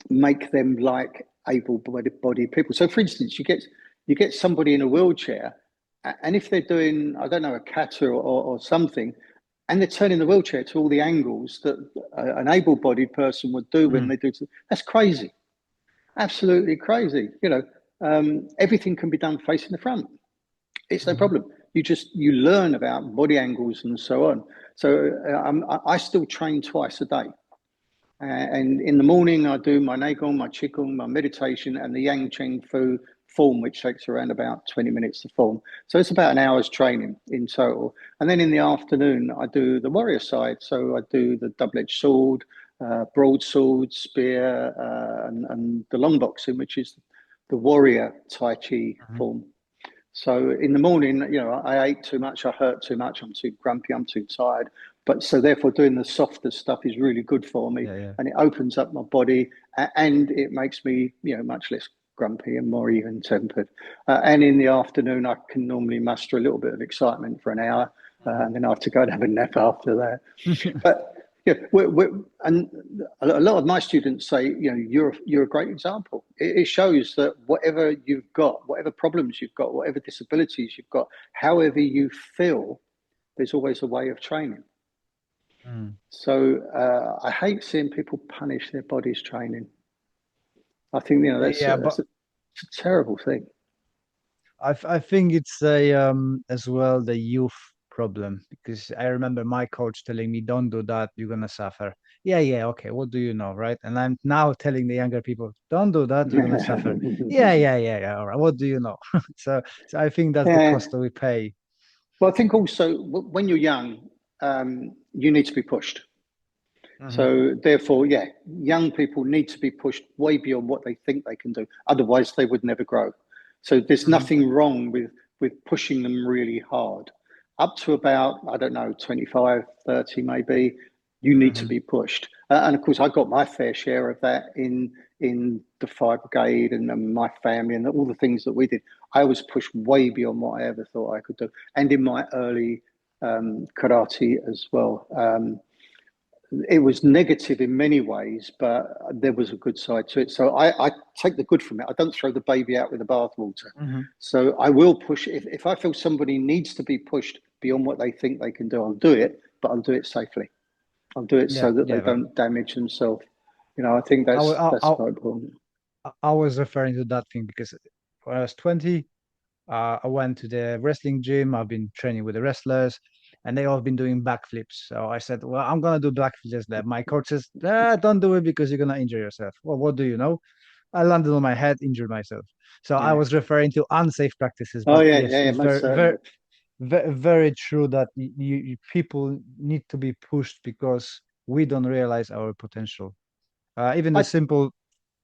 make them like able-bodied people. So, for instance, you get somebody in a wheelchair, and if they're doing, I don't know, a kata or something, and they're turning the wheelchair to all the angles that an able-bodied person would do when they do, that's crazy, absolutely crazy. Everything can be done facing the front. It's no problem. You learn about body angles and so on. So I still train twice a day. And in the morning, I do my Neigong, my Qigong, my meditation, and the Yang Cheng Fu form, which takes around about 20 minutes to form. So it's about an hour's training in total. And then in the afternoon, I do the warrior side. So I do the double-edged sword, broadsword, spear, and the long boxing, which is the warrior Tai Chi form. So in the morning, I ate too much, I hurt too much, I'm too grumpy, I'm too tired. But so therefore doing the softer stuff is really good for me. And it opens up my body and it makes me, much less grumpy and more even-tempered. And in the afternoon, I can normally muster a little bit of excitement for an hour and then I have to go and have a nap after that. But and a lot of my students say, you're a great example. It shows that whatever you've got, whatever problems you've got, whatever disabilities you've got, however you feel, there's always a way of training. So I hate seeing people punish their bodies training. I think that's a terrible thing. I think it's as well the youth problem, because I remember my coach telling me, don't do that, you're gonna suffer. Okay, what do you know, right? And I'm now telling the younger people, don't do that, you're gonna suffer. All right, what do you know? so I think that's the cost that we pay. Well, I think also when you're young, you need to be pushed. So therefore, young people need to be pushed way beyond what they think they can do. Otherwise, they would never grow. So there's nothing wrong with pushing them really hard. Up to about, I don't know, 25, 30 maybe, you need to be pushed. And of course, I got my fair share of that in the fire brigade and my family and all the things that we did. I was pushed way beyond what I ever thought I could do, and in my early karate as well. It was negative in many ways, but there was a good side to it. So I take the good from it. I don't throw the baby out with the bathwater. So I will push. If I feel somebody needs to be pushed beyond what they think they can do, I'll do it, but I'll do it safely. I'll do it so that they don't damage themselves. You know, I think that's quite important. I was referring to that thing because when I was 20, I went to the wrestling gym. I've been training with the wrestlers, and they all have been doing backflips. So I said, well, I'm going to do backflips there. My coach says, don't do it because you're going to injure yourself. Well, what do you know? I landed on my head, injured myself. So I was referring to unsafe practices. But it's very true that people need to be pushed because we don't realize our potential. Even the simple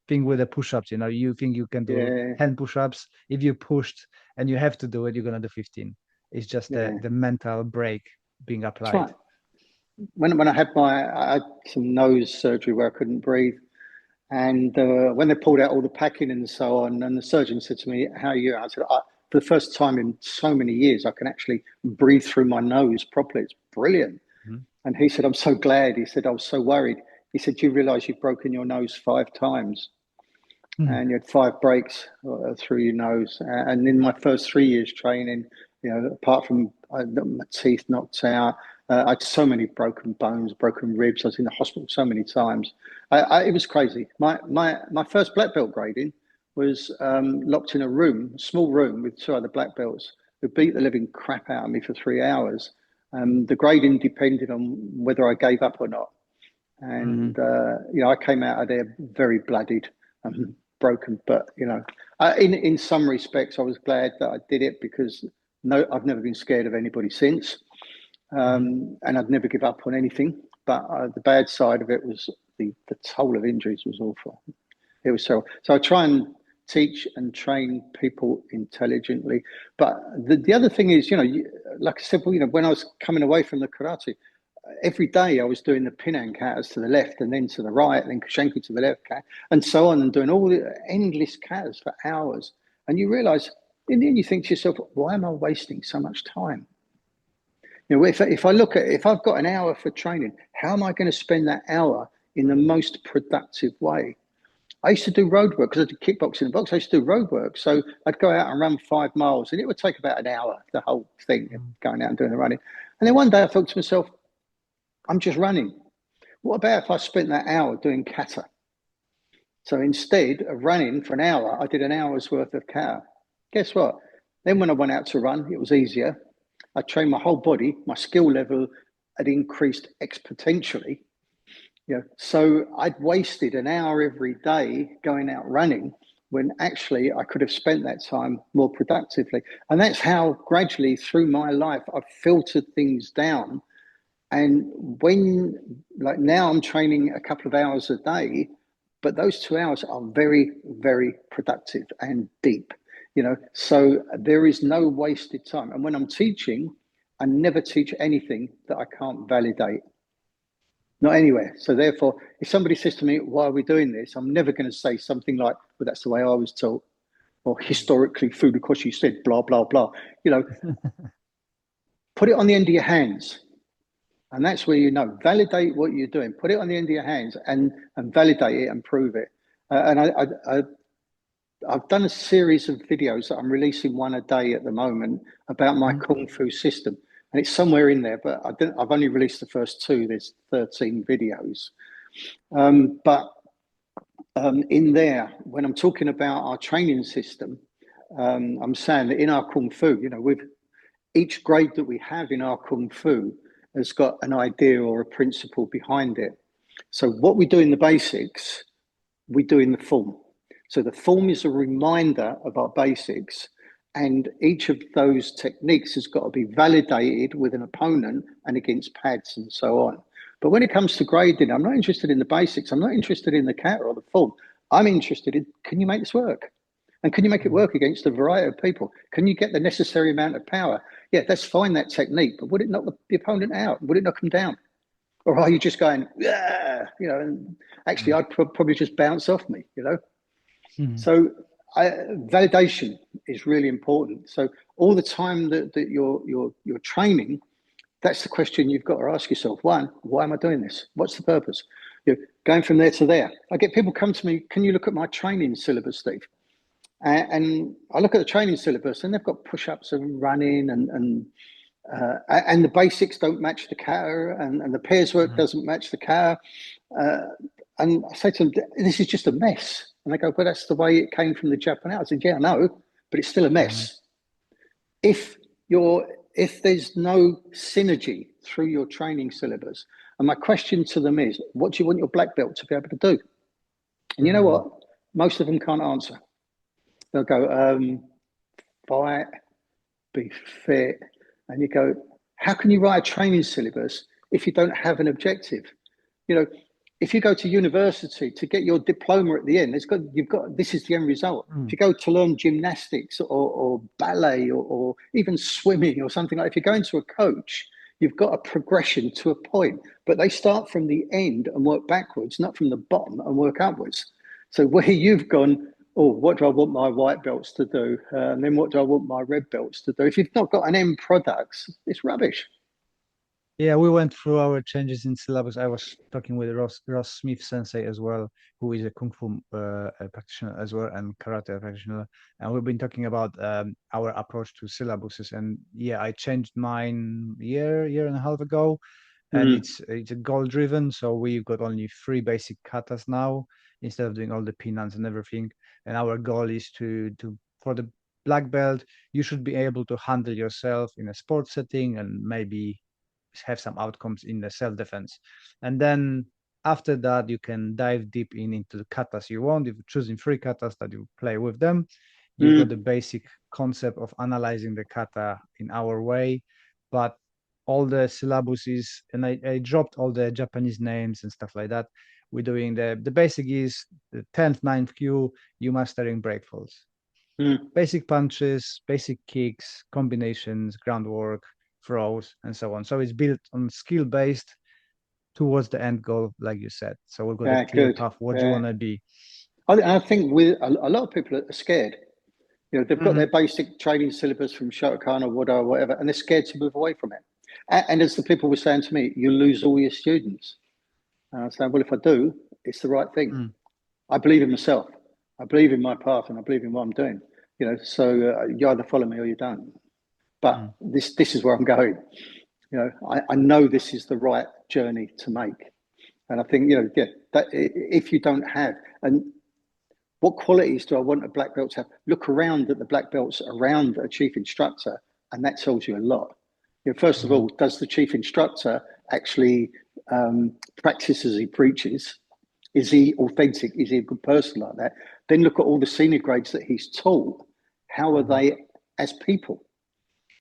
thing with the push-ups, you know, you think you can do 10 push-ups. If you pushed and you have to do it, you're going to do 15. It's just the mental break being applied. That's right. When I had some nose surgery where I couldn't breathe, and when they pulled out all the packing and so on, and the surgeon said to me, "How are you?" I said, "For the first time in so many years, I can actually breathe through my nose properly. It's brilliant." And he said, "I'm so glad." He said, "I was so worried." He said, "Do you realize you've broken your nose 5 times?" And you had 5 breaks through your nose. And in my first 3 years training, you know, apart from my teeth knocked out, I had so many broken bones, broken ribs. I was in the hospital so many times. It was crazy. My first black belt grading was locked in a small room with 2 other black belts who beat the living crap out of me for 3 hours. The grading depended on whether I gave up or not. And, you know, I came out of there very bloodied and broken. But, you know, in some respects, I was glad that I did it because I've never been scared of anybody since. And I'd never give up on anything. But the bad side of it was the toll of injuries was awful. It was so I try and teach and train people intelligently. But the other thing is, you know, like I said, you know, when I was coming away from the karate, every day I was doing the Pinan katas to the left and then to the right and then Kushenku to the left and so on, and doing all the endless katas for hours. And you realize in the end, you think to yourself, why am I wasting so much time? You know, if I've got an hour for training, how am I going to spend that hour in the most productive way? I used to do road work because I did kickboxing and box. I used to do road work. So I'd go out and run 5 miles and it would take about an hour, the whole thing, going out and doing the running. And then one day I thought to myself, I'm just running. What about if I spent that hour doing kata? So instead of running for an hour, I did an hour's worth of kata. Guess what? Then when I went out to run, it was easier. I trained my whole body. My skill level had increased exponentially. You know, so I'd wasted an hour every day going out running when actually I could have spent that time more productively. And that's how gradually through my life I've filtered things down. And when, like now I'm training a couple of hours a day, but those 2 hours are very, very productive and deep, you know, so there is no wasted time. And when I'm teaching, I never teach anything that I can't validate. Not anywhere. So therefore, if somebody says to me, why are we doing this? I'm never going to say something like, well, that's the way I was taught. Or historically, Funakoshi said, blah, blah, blah. You know, put it on the end of your hands. And that's where, you know, validate what you're doing. Put it on the end of your hands and validate it and prove it. And I've done a series of videos that I'm releasing one a day at the moment about my Kung Fu system. And it's somewhere in there, but I've only released the first 2. There's 13 videos. But in there, when I'm talking about our training system, I'm saying that in our Kung Fu, you know, with each grade that we have in our Kung Fu has got an idea or a principle behind it. So what we do in the basics, we do in the form. So the form is a reminder of our basics. And each of those techniques has got to be validated with an opponent and against pads and so on. But when it comes to grading, I'm not interested in the basics. I'm not interested in the kata or the form. I'm interested in, can you make this work? And can you make it work against a variety of people? Can you get the necessary amount of power? Yeah, that's fine, that technique, but would it knock the opponent out? Would it knock them down? Or are you just going, yeah, you know, and actually I'd probably just bounce off me, you know? So validation is really important. So all the time that you're training, that's the question you've got to ask yourself. One, why am I doing this? What's the purpose? You know, going from there to there. I get people come to me, can you look at my training syllabus, Steve? And I look at the training syllabus and they've got push-ups and running and the basics don't match the kata and the pairs work doesn't match the kata. And I say to them, this is just a mess. And they go, well, that's the way it came from the Japanese. I said, yeah, I know, but it's still a mess. If there's no synergy through your training syllabus, and my question to them is, what do you want your black belt to be able to do? And you know what? Most of them can't answer. They'll go, fight, be fit. And you go, how can you write a training syllabus if you don't have an objective? You know, if you go to university to get your diploma at the end, you've got this is the end result. If you go to learn gymnastics or ballet or even swimming or something like, if you're going to a coach, you've got a progression to a point, but they start from the end and work backwards, not from the bottom and work upwards. So where you've gone, oh, what do I want my white belts to do? And then what do I want my red belts to do? If you've not got an end product, it's rubbish. Yeah, we went through our changes in syllabus. I was talking with Ross Smith Sensei as well, who is a Kung Fu practitioner as well and Karate practitioner. And we've been talking about our approach to syllabuses. And yeah, I changed mine year and a half ago. And it's goal driven. So we've got only 3 basic katas now instead of doing all the pinans and everything. And our goal is to for the black belt, you should be able to handle yourself in a sports setting and maybe have some outcomes in the self-defense. And then after that, you can dive deep into the katas you want. If you're choosing 3 katas that you play with them, you've got the basic concept of analyzing the kata in our way. But all the syllabuses, and I dropped all the Japanese names and stuff like that. We're doing the basic is the 10th, 9th kyu, you mastering break falls. Basic punches, basic kicks, combinations, groundwork, throws, and so on. So it's built on skill based towards the end goal, like you said. So we've got a clear path. What do you want to be? I think with a lot of people are scared. You know, they've got their basic training syllabus from Shotokan or Jodo or whatever, and they're scared to move away from it. And as the people were saying to me, you lose all your students. And I was saying, well, if I do, it's the right thing. I believe in myself. I believe in my path, and I believe in what I'm doing. You know, so you either follow me or you don't. But this is where I'm going. You know, I know this is the right journey to make. And I think, you know, that if you don't have, and what qualities do I want a black belt to have? Look around at the black belts around a chief instructor, and that tells you a lot. You know, first of all, does the chief instructor actually practice as he preaches? Is he authentic? Is he a good person like that? Then look at all the senior grades that he's taught. How are they as people?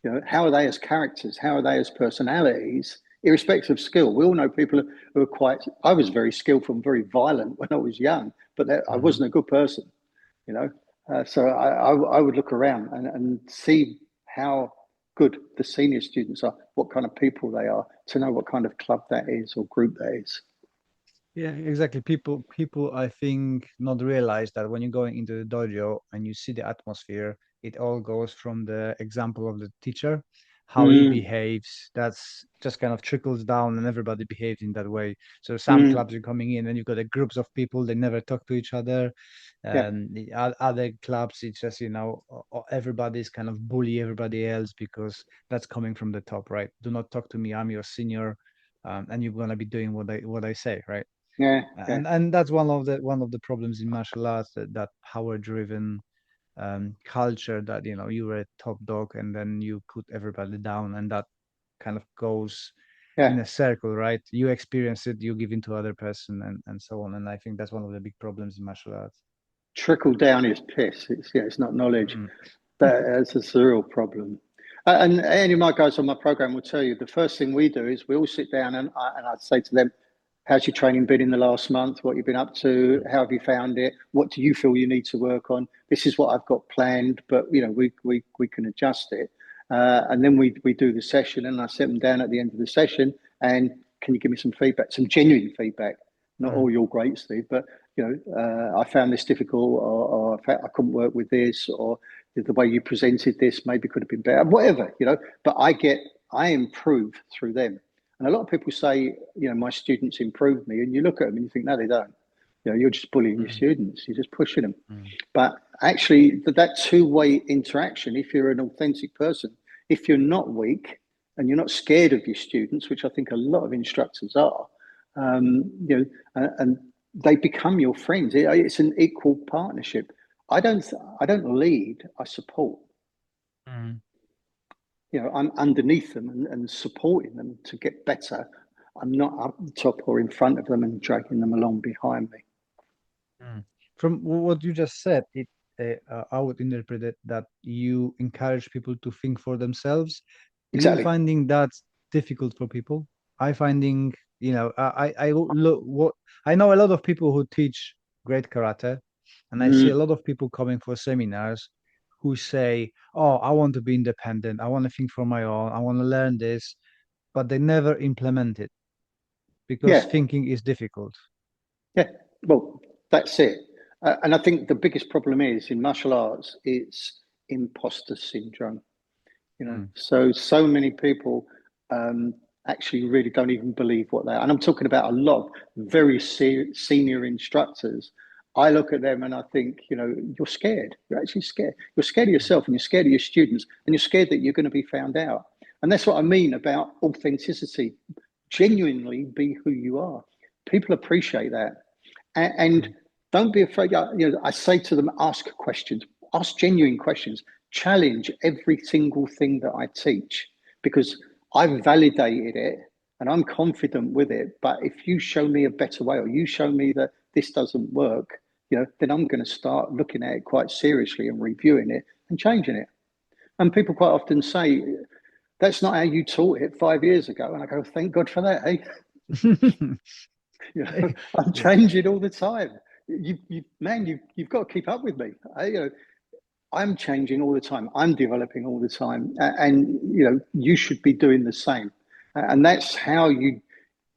You know, how are they as characters? How are they as personalities, irrespective of skill? We all know people who are quite, I was very skillful and very violent when I was young, but I wasn't a good person, you know? So I would look around and see how good the senior students are, what kind of people they are, to know what kind of club that is or group that is. Yeah, exactly. People, I think, not realize that when you're going into the dojo and you see the atmosphere, it all goes from the example of the teacher, how he behaves. That's just kind of trickles down, and everybody behaves in that way. So some clubs are coming in, and you've got a groups of people, they never talk to each other. And the other clubs, it's just, you know, everybody's kind of bully everybody else because that's coming from the top, right? Do not talk to me, I'm your senior, and you're gonna be doing what I say, right? And that's one of the problems in martial arts, that power driven culture, that, you know, you were a top dog and then you put everybody down, and that kind of goes in a circle, right? You experience it, you give into other person, and so on. And I think that's one of the big problems in martial arts. Trickle down is piss. It's not knowledge. That's a real problem. And any of my guys on my program will tell you, the first thing we do is we all sit down and I'd say to them, how's your training been in the last month? What you've been up to? How have you found it? What do you feel you need to work on? This is what I've got planned, but, you know, we can adjust it. And then we do the session, and I sit them down at the end of the session and can you give me some feedback, some genuine feedback? Not all you're great, Steve, but I found this difficult, or I couldn't work with this, or the way you presented this maybe could have been better, whatever, But I improve through them. And a lot of people say, my students improve me, and you look at them and you think, no, they don't. You're just bullying your students. You're just pushing them. But actually, that two-way interaction, if you're an authentic person, if you're not weak and you're not scared of your students, which I think a lot of instructors are, and they become your friends. It's an equal partnership. I don't lead. I support. I'm underneath them and supporting them to get better. I'm not up the top or in front of them and dragging them along behind me. From what you just said, I would interpret it that you encourage people to think for themselves. Exactly. You finding that difficult for people? I finding, I know a lot of people who teach great karate, and I see a lot of people coming for seminars who say, "Oh, I want to be independent. I want to think for my own. I want to learn this," but they never implement it because thinking is difficult. Yeah, well, that's it. And I think the biggest problem is in martial arts, it's imposter syndrome. So many people actually really don't even believe what they are. And I'm talking about a lot of very senior instructors. I look at them and I think, you're scared. You're actually scared. You're scared of yourself, and you're scared of your students, and you're scared that you're going to be found out. And that's what I mean about authenticity. Genuinely be who you are. People appreciate that. And don't be afraid. I say to them, ask questions, ask genuine questions, challenge every single thing that I teach, because I've validated it and I'm confident with it. But if you show me a better way, or you show me that this doesn't work, then I'm going to start looking at it quite seriously and reviewing it and changing it. And people quite often say, that's not how you taught it 5 years ago. And I go, thank God for that, I'm changing all the time. You've got to keep up with me. I'm changing all the time. I'm developing all the time, and you should be doing the same. And that's how you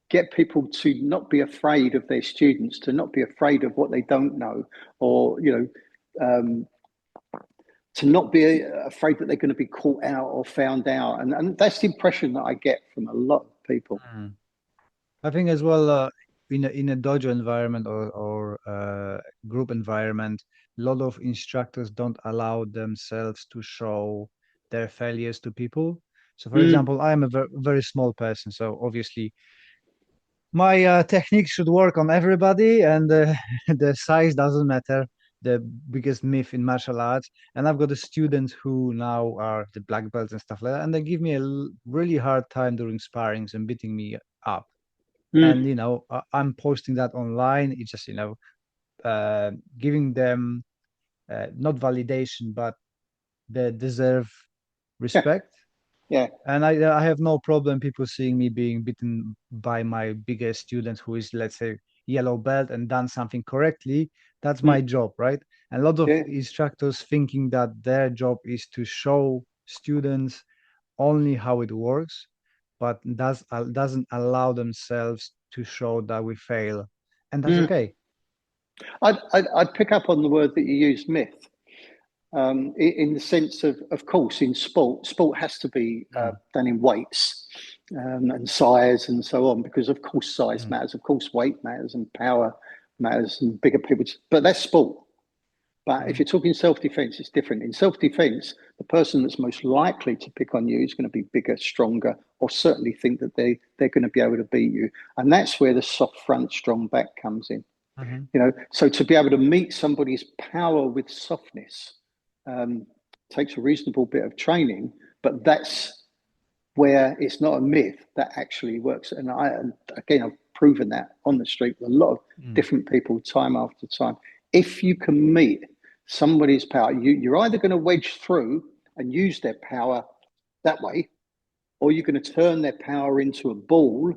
get people to not be afraid of their students, to not be afraid of what they don't know, or to not be afraid that they're going to be caught out or found out. And that's the impression that I get from a lot of people. I think as well, in a dojo environment or group environment, a lot of instructors don't allow themselves to show their failures to people. So, for example, I am a very small person, so obviously my technique should work on everybody, and the size doesn't matter. The biggest myth in martial arts. And I've got the students who now are the black belts and stuff like that, and they give me a really hard time during sparrings and beating me up. And I'm posting that online. It's just giving them not validation, but they deserve respect. Yeah. And I have no problem people seeing me being beaten by my biggest student who is, let's say, yellow belt and done something correctly. That's my job, right? And a lot of instructors thinking that their job is to show students only how it works, but doesn't allow themselves to show that we fail, and that's okay. I'd pick up on the word that you used, myth, in the sense of course, in sport has to be done in weights and size and so on, because of course size matters, of course weight matters, and power matters, and bigger people. But that's sport. But if you're talking self-defense, it's different. In self-defense, the person that's most likely to pick on you is going to be bigger, stronger, or certainly think that they're going to be able to beat you. And that's where the soft front, strong back comes in. So to be able to meet somebody's power with softness takes a reasonable bit of training, but that's where it's not a myth, that actually works. And I've proven that on the street with a lot of different people time after time. If you can meet somebody's power, you're either going to wedge through and use their power that way, or you're going to turn their power into a ball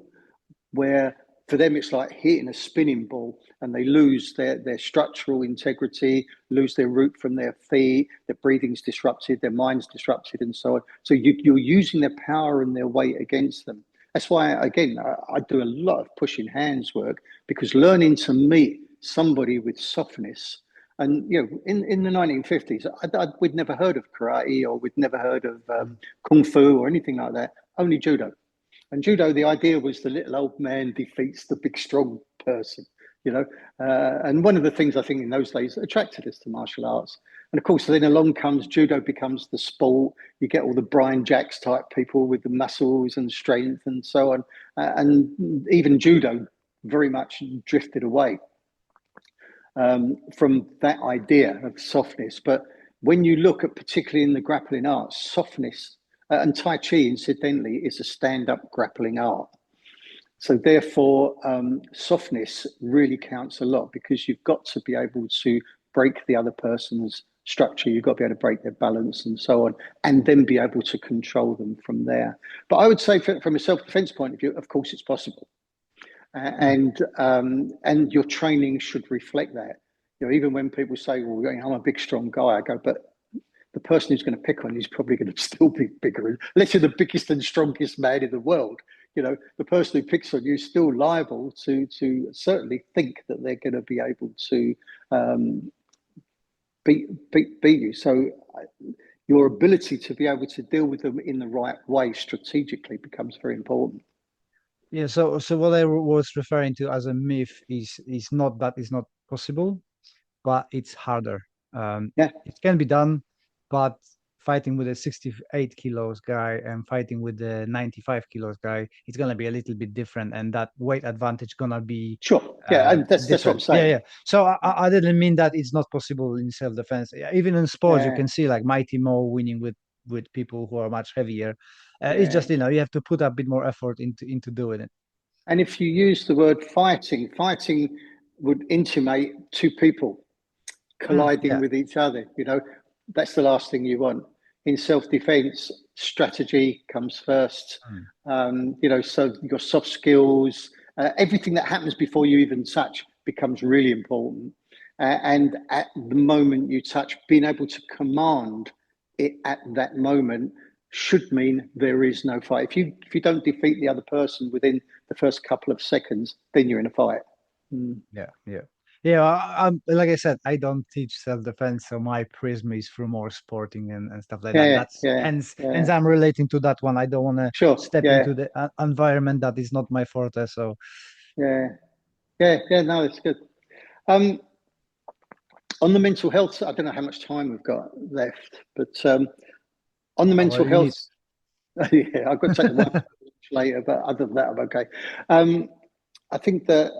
where for them it's like hitting a spinning ball, and they lose their structural integrity, lose their root from their feet, their breathing's disrupted, their mind's disrupted, and so on. So you're using their power and their weight against them. That's why, again, I do a lot of pushing hands work, because learning to meet somebody with softness. And in the 1950s, we'd never heard of karate, or we'd never heard of kung fu or anything like that. Only judo. And judo, the idea was the little old man defeats the big strong person. And one of the things I think in those days that attracted us to martial arts. And of course, then along comes judo, becomes the sport. You get all the Brian Jacks type people with the muscles and strength and so on. And even judo very much drifted away from that idea of softness. But when you look at, particularly in the grappling arts, softness, and Tai Chi, incidentally, is a stand-up grappling art. So therefore, softness really counts a lot, because you've got to be able to break the other person's structure. You've got to be able to break their balance and so on, and then be able to control them from there. But I would say from a self-defense point of view, of course, it's possible. And your training should reflect that. Even when people say, well, I'm a big, strong guy, I go, but the person who's going to pick on you is probably going to still be bigger. Unless you're the biggest and strongest man in the world, the person who picks on you is still liable to certainly think that they're going to be able to beat you. So your ability to be able to deal with them in the right way strategically becomes very important. Yeah, so what I was referring to as a myth is not that it's not possible, but it's harder. It can be done, but fighting with a 68 kilos guy and fighting with the 95 kilos guy, it's gonna be a little bit different, and that weight advantage gonna be that's what I'm saying. Yeah. So I didn't mean that it's not possible in self-defense. Even in sports, you can see like Mighty Mo winning with people who are much heavier. It's just you have to put a bit more effort into doing it. And if you use the word fighting would intimate two people colliding with each other. That's the last thing you want. In self-defense, strategy comes first. So your soft skills, everything that happens before you even touch becomes really important. And at the moment you touch, being able to command it at that moment should mean there is no fight. If you don't defeat the other person within the first couple of seconds, then you're in a fight. Yeah, I'm like I said, I don't teach self-defense, so my prism is through more sporting and stuff like that. Hence I'm relating to that one. I don't want to step into the environment that is not my forte. So no, it's good. On the mental health, I don't know how much time we've got left, but on the mental health, I've got to take the one later, but other than that, I'm okay. I think that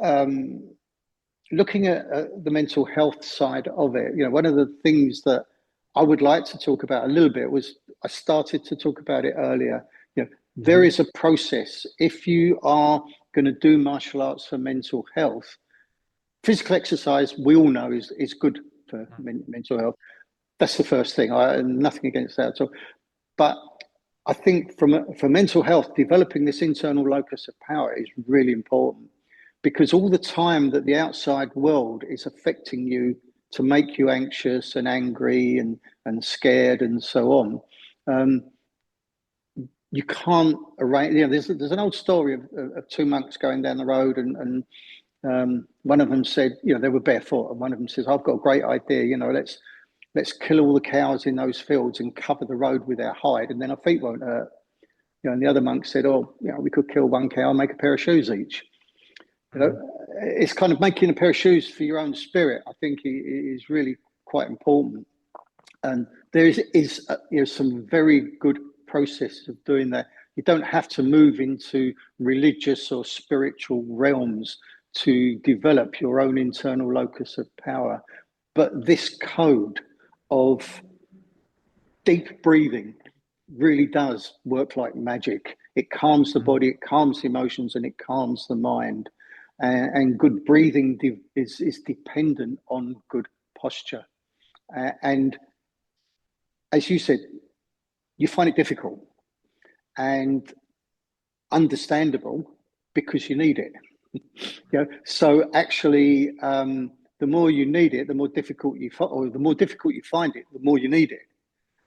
looking at the mental health side of it, one of the things that I would like to talk about a little bit was, I started to talk about it earlier. There is a process. If you are going to do martial arts for mental health, physical exercise, we all know is good for mental health. That's the first thing. Nothing against that at all. But I think for mental health, developing this internal locus of power is really important, because all the time that the outside world is affecting you to make you anxious and angry and scared and so on, you can't arrange. There's an old story of two monks going down the road, and one of them said, they were barefoot, and one of them says, I've got a great idea, let's kill all the cows in those fields and cover the road with our hide, and then our feet won't hurt. And the other monk said, we could kill one cow and make a pair of shoes each. It's kind of making a pair of shoes for your own spirit, I think, is really quite important. And there is some very good process of doing that. You don't have to move into religious or spiritual realms to develop your own internal locus of power. But this code of deep breathing really does work like magic. It calms the body, it calms the emotions, and it calms the mind. And good breathing is dependent on good posture. And as you said, you find it difficult and understandable, because you need it. So actually, the more you need it, the more difficult you find, or the more difficult you find it, the more you need it.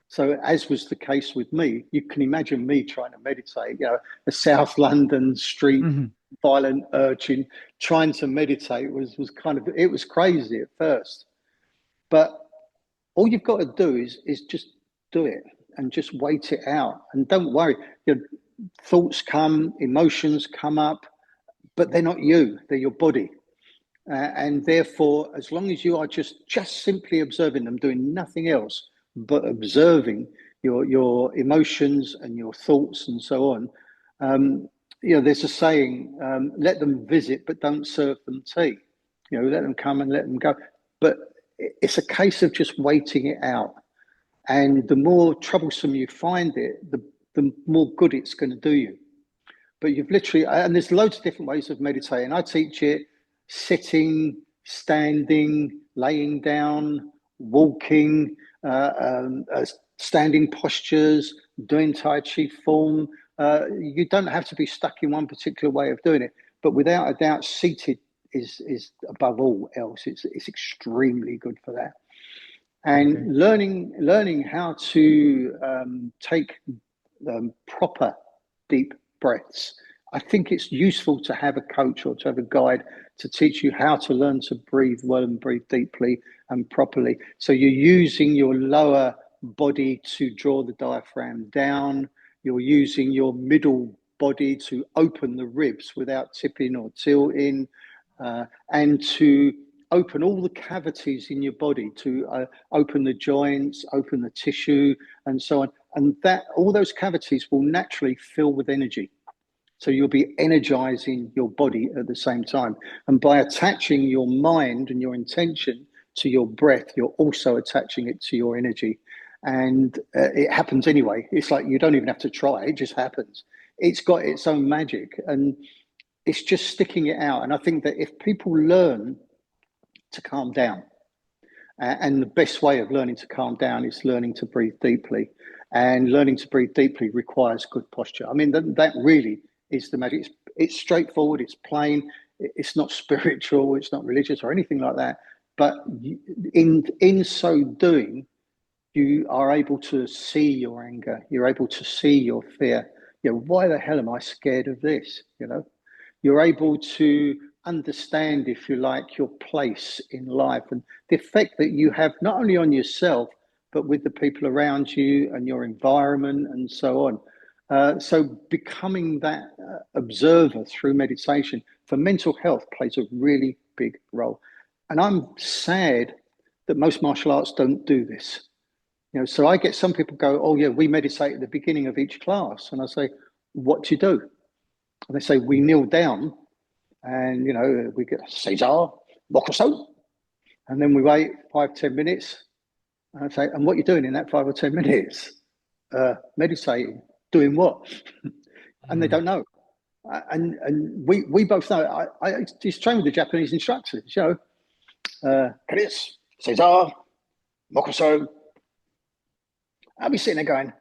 So, as was the case with me, you can imagine me trying to meditate, a South London street violent urchin trying to meditate was kind of, it was crazy at first. But all you've got to do is just do it and just wait it out. And don't worry, your thoughts come, emotions come up, but they're not you, they're your body. And therefore, as long as you are just simply observing them, doing nothing else but observing your emotions and your thoughts and so on, there's a saying, let them visit, but don't serve them tea. Let them come and let them go. But it's a case of just waiting it out. And the more troublesome you find it, the more good it's going to do you. But you've literally, and there's loads of different ways of meditating. I teach it sitting, standing, laying down, walking, standing postures, doing Tai Chi form. You don't have to be stuck in one particular way of doing it. But without a doubt, seated is above all else. It's extremely good for that. And learning how to take proper deep breaths. I think it's useful to have a coach or to have a guide to teach you how to learn to breathe well and breathe deeply and properly. So you're using your lower body to draw the diaphragm down. You're using your middle body to open the ribs without tipping or tilting, and to open all the cavities in your body, to open the joints, open the tissue, and so on. And that all those cavities will naturally fill with energy. So you'll be energizing your body at the same time. And by attaching your mind and your intention to your breath, you're also attaching it to your energy. And it happens anyway. It's like you don't even have to try. It just happens. It's got its own magic. And it's just sticking it out. And I think that if people learn to calm down, and the best way of learning to calm down is learning to breathe deeply. And learning to breathe deeply requires good posture. I mean, that really is the magic. It's straightforward, it's plain, it's not spiritual, it's not religious or anything like that. But in so doing, you are able to see your anger, you're able to see your fear. Why the hell am I scared of this? You're able to understand, if you like, your place in life and the effect that you have not only on yourself, but with the people around you and your environment and so on. So becoming that observer through meditation for mental health plays a really big role. And I'm sad that most martial arts don't do this. So I get some people go, oh yeah, we meditate at the beginning of each class. And I say, what do you do? And they say, we kneel down and, we get Cesar, Mokoso. And then we wait 5-10 minutes. And I say, and what are you doing in that 5 or 10 minutes? Meditating. Doing what? And they don't know. And we both know. I just train with the Japanese instructors, Chris, Cesar, Mokoso. I'll be sitting there going,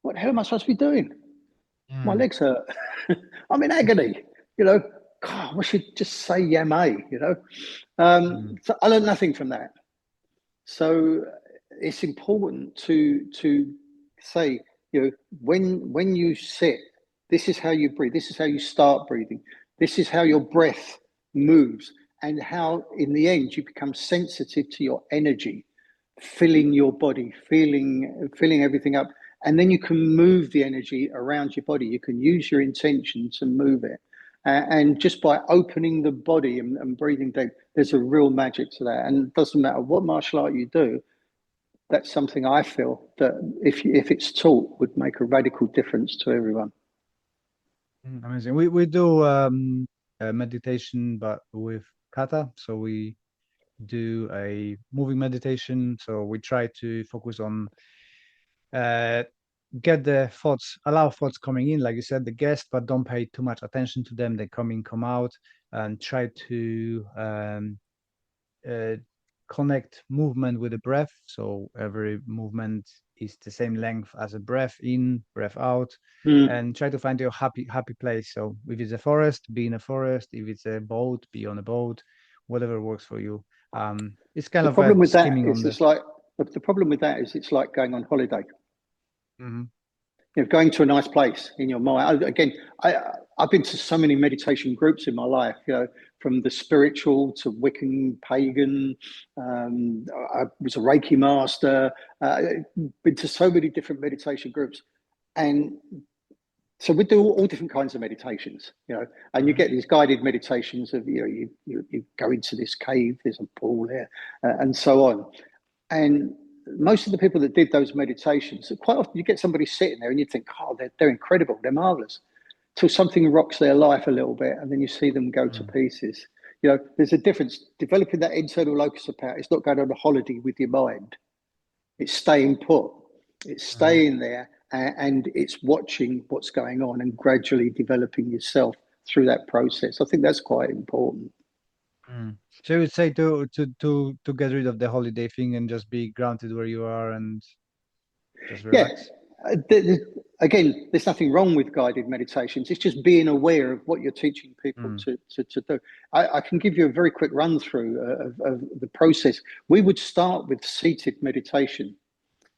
what the hell am I supposed to be doing? My legs hurt. I'm in agony, God, I should just say yame, So I learned nothing from that. So it's important to say, when you sit, this is how you breathe. This is how you start breathing. This is how your breath moves, and how in the end you become sensitive to your energy, filling your body, filling everything up. And then you can move the energy around your body. You can use your intention to move it. And just by opening the body and breathing deep, there's a real magic to that. And it doesn't matter what martial art you do, that's something I feel that if it's taught would make a radical difference to everyone. Amazing. We do meditation, but with kata. So we do a moving meditation. So we try to focus on get the thoughts, allow thoughts coming in, like you said, the guest, but don't pay too much attention to them. They come in, come out, and try to connect movement with the breath. So every movement is the same length as a breath in, breath out, and try to find your happy place. So if it's a forest, be in a forest. If it's a boat, be on a boat. Whatever works for you. It's kind the of problem with that skimming is on it's like But the problem with that is it's like going on holiday. Mm-hmm. You know, going to a nice place in your mind. Again, I've been to so many meditation groups in my life, you know, from the spiritual to Wiccan, pagan. I was a Reiki master. Been to so many different meditation groups. And so we do all different kinds of meditations, you know, and you get these guided meditations of, you know, you go into this cave, there's a pool there, and so on. And most of the people that did those meditations, quite often you get somebody sitting there and you think, oh, they're incredible, they're marvelous, till something rocks their life a little bit, and then you see them go to pieces. You know, there's a difference. Developing that internal locus of power, it's not going on a holiday with your mind. It's staying put. It's staying there, and it's watching what's going on and gradually developing yourself through that process. I think that's quite important. So you would say to get rid of the holiday thing and just be grounded where you are and just relax? Again, there's nothing wrong with guided meditations. It's just being aware of what you're teaching people to do. I can give you a very quick run through of the process. We would start with seated meditation.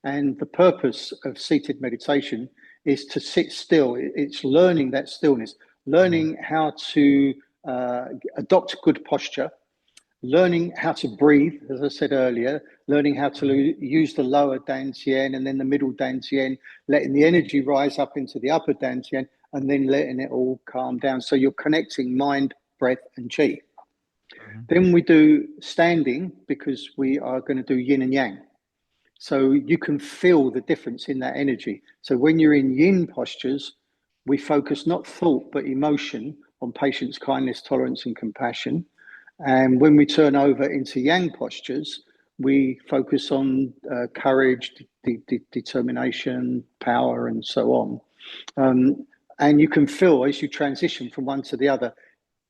And the purpose of seated meditation is to sit still. It's learning that stillness, learning how to adopt good posture, learning how to breathe, as I said earlier, learning how to use the lower dantian and then the middle dantian, letting the energy rise up into the upper dantian, and then letting it all calm down. So you're connecting mind, breath, and chi. Then we do standing, because we are going to do yin and yang. So you can feel the difference in that energy. So when you're in yin postures, we focus not thought, but emotion on patience, kindness, tolerance, and compassion. And when we turn over into yang postures, we focus on courage, determination, power, and so on. And you can feel, as you transition from one to the other,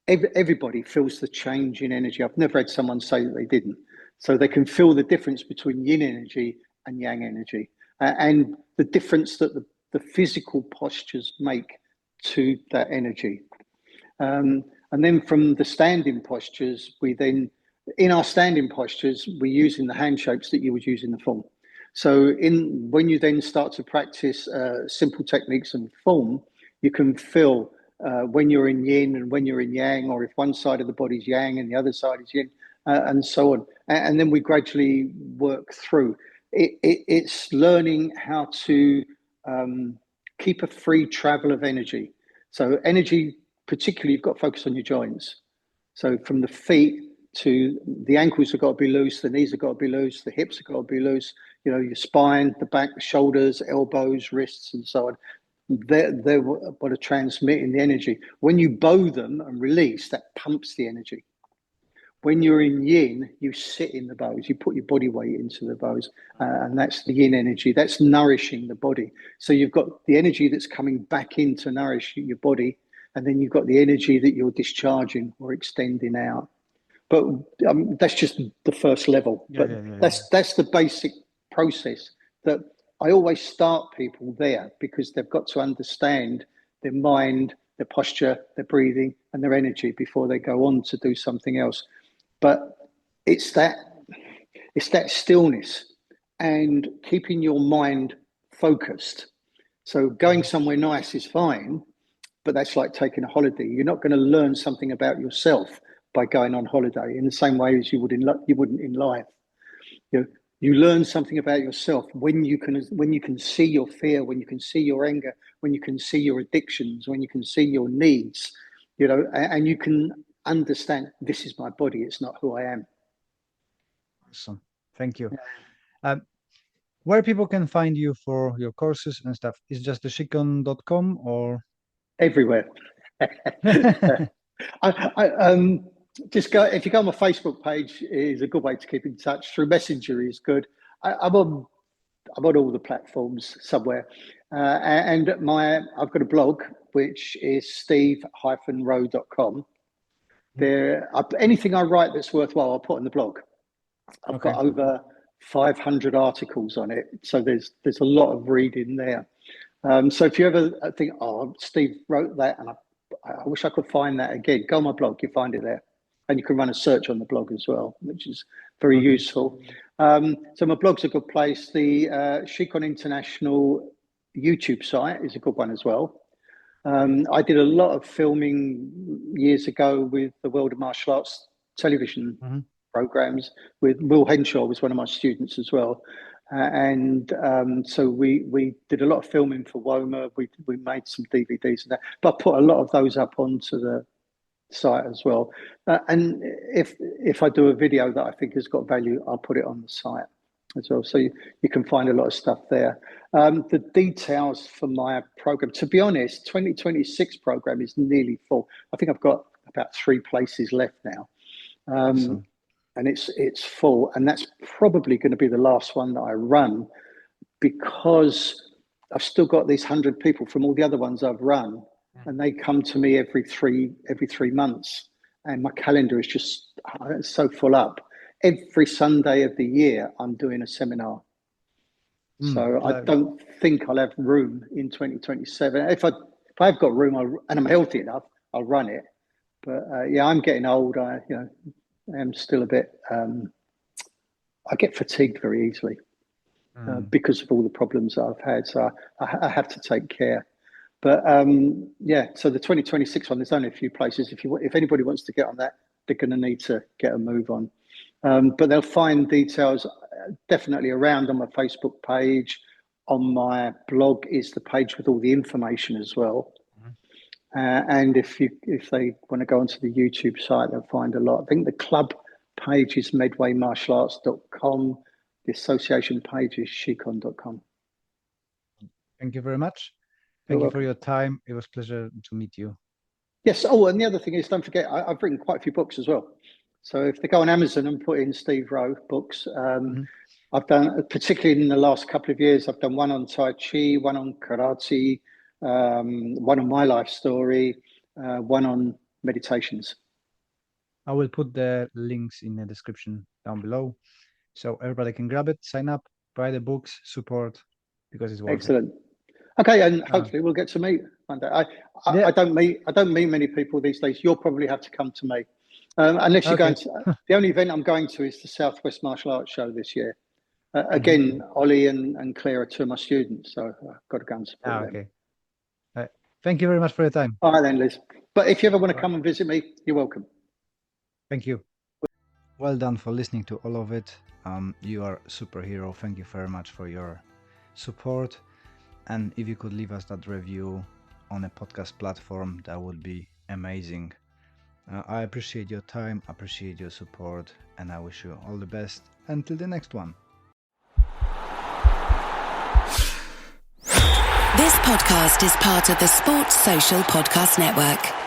everybody feels the change in energy. I've never had someone say that they didn't. So they can feel the difference between yin energy and yang energy, and the difference that the physical postures make to that energy. And then from the standing postures, in our standing postures, we're using the hand shapes that you would use in the form. So when you then start to practice simple techniques and form, you can feel when you're in yin and when you're in yang, or if one side of the body is yang and the other side is yin, and so on. And then we gradually work through. It's learning how to keep a free travel of energy. So energy, particularly, you've got to focus on your joints. So from the feet to the ankles have got to be loose, the knees have got to be loose, the hips have got to be loose, you know, your spine, the back, the shoulders, elbows, wrists, and so on. They're what are transmitting the energy. When you bow them and release, that pumps the energy. When you're in yin, you sit in the bows, you put your body weight into the bows, and that's the yin energy. That's nourishing the body. So you've got the energy that's coming back in to nourish your body, and then you've got the energy that you're discharging or extending out. But that's just the first level. That's the basic process that I always start people there, because they've got to understand their mind, their posture, their breathing, and their energy before they go on to do something else. But it's that stillness and keeping your mind focused. So going somewhere nice is fine, but that's like taking a holiday. You're not going to learn something about yourself by going on holiday in the same way as you wouldn't in life. You learn something about yourself when you can see your fear, when you can see your anger, when you can see your addictions, when you can see your needs, you know, and you can understand this is my body, it's not who I am. Awesome. Thank you. Where people can find you for your courses and stuff, is just the shikon.com or everywhere? Just go, if you go on my Facebook page, is a good way to keep in touch. Through Messenger is good. I'm on all the platforms somewhere, and I've got a blog which is steve-rowe.com. There, anything I write that's worthwhile, I'll put on the blog. I've got over 500 articles on it, so there's a lot of reading there. So if you ever think, oh, Steve wrote that, and I wish I could find that again, go on my blog, you find it there. And you can run a search on the blog as well, which is very useful. So my blog's a good place. The Shi Kon International YouTube site is a good one as well. I did a lot of filming years ago with the World of Martial Arts television programs. With Will Henshaw was one of my students as well, so we did a lot of filming for WOMA. We made some DVDs and that, but I put a lot of those up onto the site as well. And if I do a video that I think has got value, I'll put it on the site as well. So you can find a lot of stuff there. The details for my program, to be honest, 2026 program is nearly full. I think I've got about 3 places left now. Awesome. And it's full. And that's probably going to be the last one that I run, because I've still got these 100 people from all the other ones I've run, and they come to me every three months. And my calendar is just so full up. Every Sunday of the year, I'm doing a seminar. So I don't think I'll have room in 2027. If I've got room and I'm healthy enough, I'll run it. But yeah, I'm getting old. I am still a bit. I get fatigued very easily because of all the problems that I've had. So I have to take care. But yeah, so the 2026 one, there's only a few places. If anybody wants to get on that, they're going to need to get a move on. But they'll find details definitely around on my Facebook page. On my blog is the page with all the information as well. And if they want to go onto the YouTube site, they'll find a lot. I think the club page is medwaymartialarts.com. The association page is shikon.com. Thank you very much. Thank you for your time. It was a pleasure to meet you. Yes. Oh, and the other thing is, don't forget, I've written quite a few books as well. So if they go on Amazon and put in Steve Rowe books, I've done, particularly in the last couple of years, I've done one on Tai Chi, one on karate, one on my life story, one on meditations. I will put the links in the description down below, so everybody can grab it, sign up, buy the books, support, because it's worth Excellent. It. Okay, and hopefully we'll get to meet one day. I don't meet many people these days. You'll probably have to come to me. Unless you're going to, the only event I'm going to is the Southwest Martial Arts Show this year. Again, Ollie and Claire are 2 of my students, so I've got to go and support them. Okay. Thank you very much for your time. All right then, Liz. But if you ever want to come and visit me, you're welcome. Thank you. Well done for listening to all of it. You are a superhero. Thank you very much for your support. And if you could leave us that review on a podcast platform, that would be amazing. I appreciate your time, appreciate your support, and I wish you all the best until the next one. This podcast is part of the Sports Social Podcast Network.